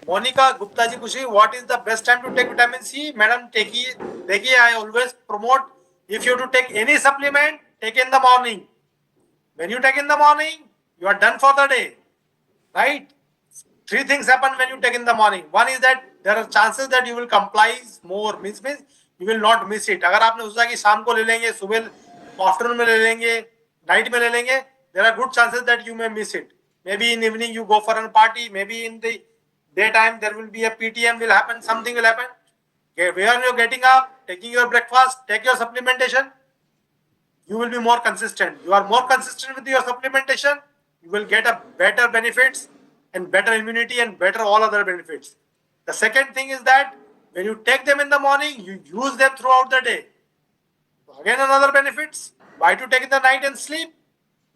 Monica Gupta ji पूछी, what is the best time to take vitamin C? Madam, देखिए, I always promote if you have to take any supplement, take in the morning. When you take in the morning, you are done for the day, right? Three things happen when you take in the morning. One is that there are chances that you will comply more, means you will not miss it. अगर आपने सोचा कि शाम को ले लेंगे, सुबह afternoon में ले लेंगे, नाइट में ले लेंगे, there are good chances that you may miss it. Maybe in evening you go for a party, maybe in the daytime there will be a PTM will happen, something will happen. Okay, where you're getting up, taking your breakfast, take your supplementation, you will be more consistent. You are more consistent with your supplementation, you will get a better benefits and better immunity and better all other benefits. The second thing is that when you take them in the morning, you use them throughout the day. So again, another benefits. Why to take in the night and sleep?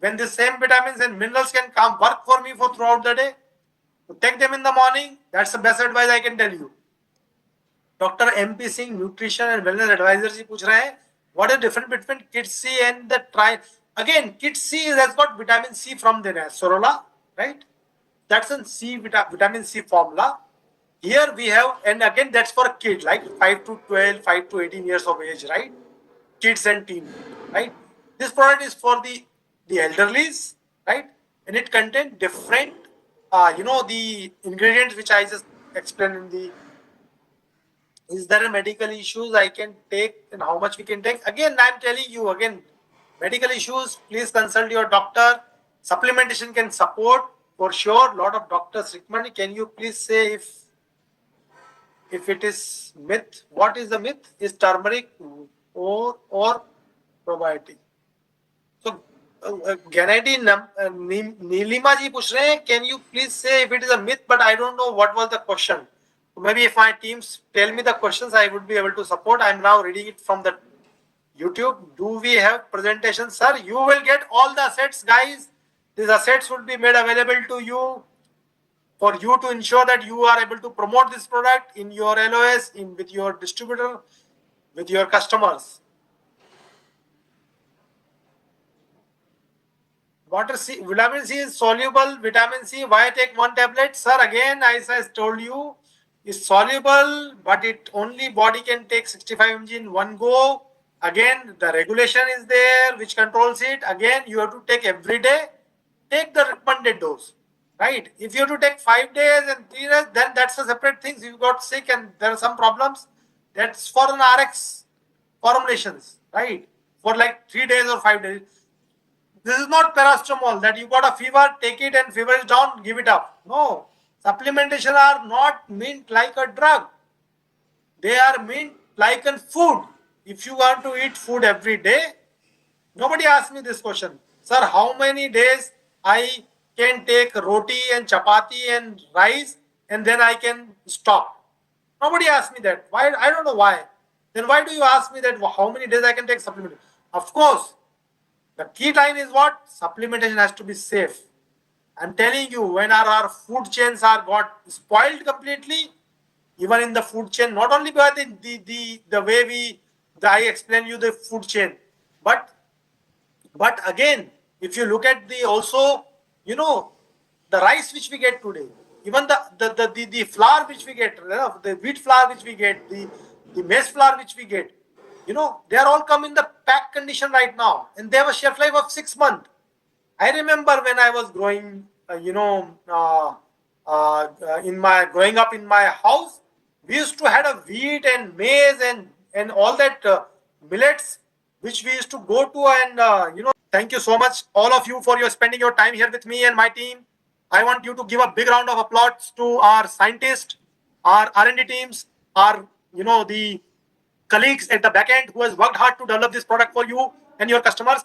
When the same vitamins and minerals can come work for me for throughout the day. To take them in the morning, that's the best advice I can tell you. Dr. MP Singh, nutrition and wellness advisor जी पूछ रहे हैं, what is the difference between Kit C and the tri? Again, Kit C has got vitamin C from the Sorola, right? That's a vitamin C formula. Here we have, and again that's for kids like 5 to 12, 5 to 18 years of age, right? Kids and teen, right? This product is for the elderlies, right? And it contains different, the ingredients which I just explained in the. Is there a medical issues I can take and how much we can take? Again, I'm telling you again, medical issues, please consult your doctor. Supplementation can support for sure. Lot of doctors recommend. Can you please say if it is myth? What is the myth? Is turmeric or probiotic? So Gennady Nilima ji पूछ रहे हैं, can you please say if it is a myth? But I don't know what was the question. Maybe if my teams tell me the questions, I would be able to support. I'm now reading it from the YouTube. Do we have presentations? Sir, you will get all the assets, guys. These assets will be made available to you for you to ensure that you are able to promote this product in your LOS, with your distributor, with your customers. Vitamin C is soluble. Vitamin C, why take one tablet? Sir, again, as I told you, is soluble, but it only body can take 65 mg in one go. Again, the regulation is there which controls it. Again, you have to take every day. Take the recommended dose, right? If you have to take 5 days and 3 days, then that's a separate thing. If you got sick and there are some problems, that's for an RX formulations, right? For like 3 days or 5 days. This is not paracetamol that you got a fever, take it and fever is down, give it up. No. Supplementation are not meant like a drug. They are meant like a food. If you want to eat food every day, nobody asked me this question. Sir, how many days I can take roti and chapati and rice and then I can stop? Nobody asked me that. Why? I don't know why. Then why do you ask me that how many days I can take supplement? Of course, the key line is what? Supplementation has to be safe. I'm telling you, when our food chains are got spoiled completely, even in the food chain, not only by the way I explain you the food chain, but again, if you look at the also, the rice which we get today, even the flour which we get, the wheat flour which we get, the maize flour which we get, they are all come in the packed condition right now, and they have a shelf life of 6 months. I remember when I was growing, growing up in my house, we used to had a wheat and maize and all that millets, which we used to go to and thank you so much all of you for your spending your time here with me and my team. I want you to give a big round of applause to our scientists, our R&D teams, our the colleagues at the back end who has worked hard to develop this product for you and your customers.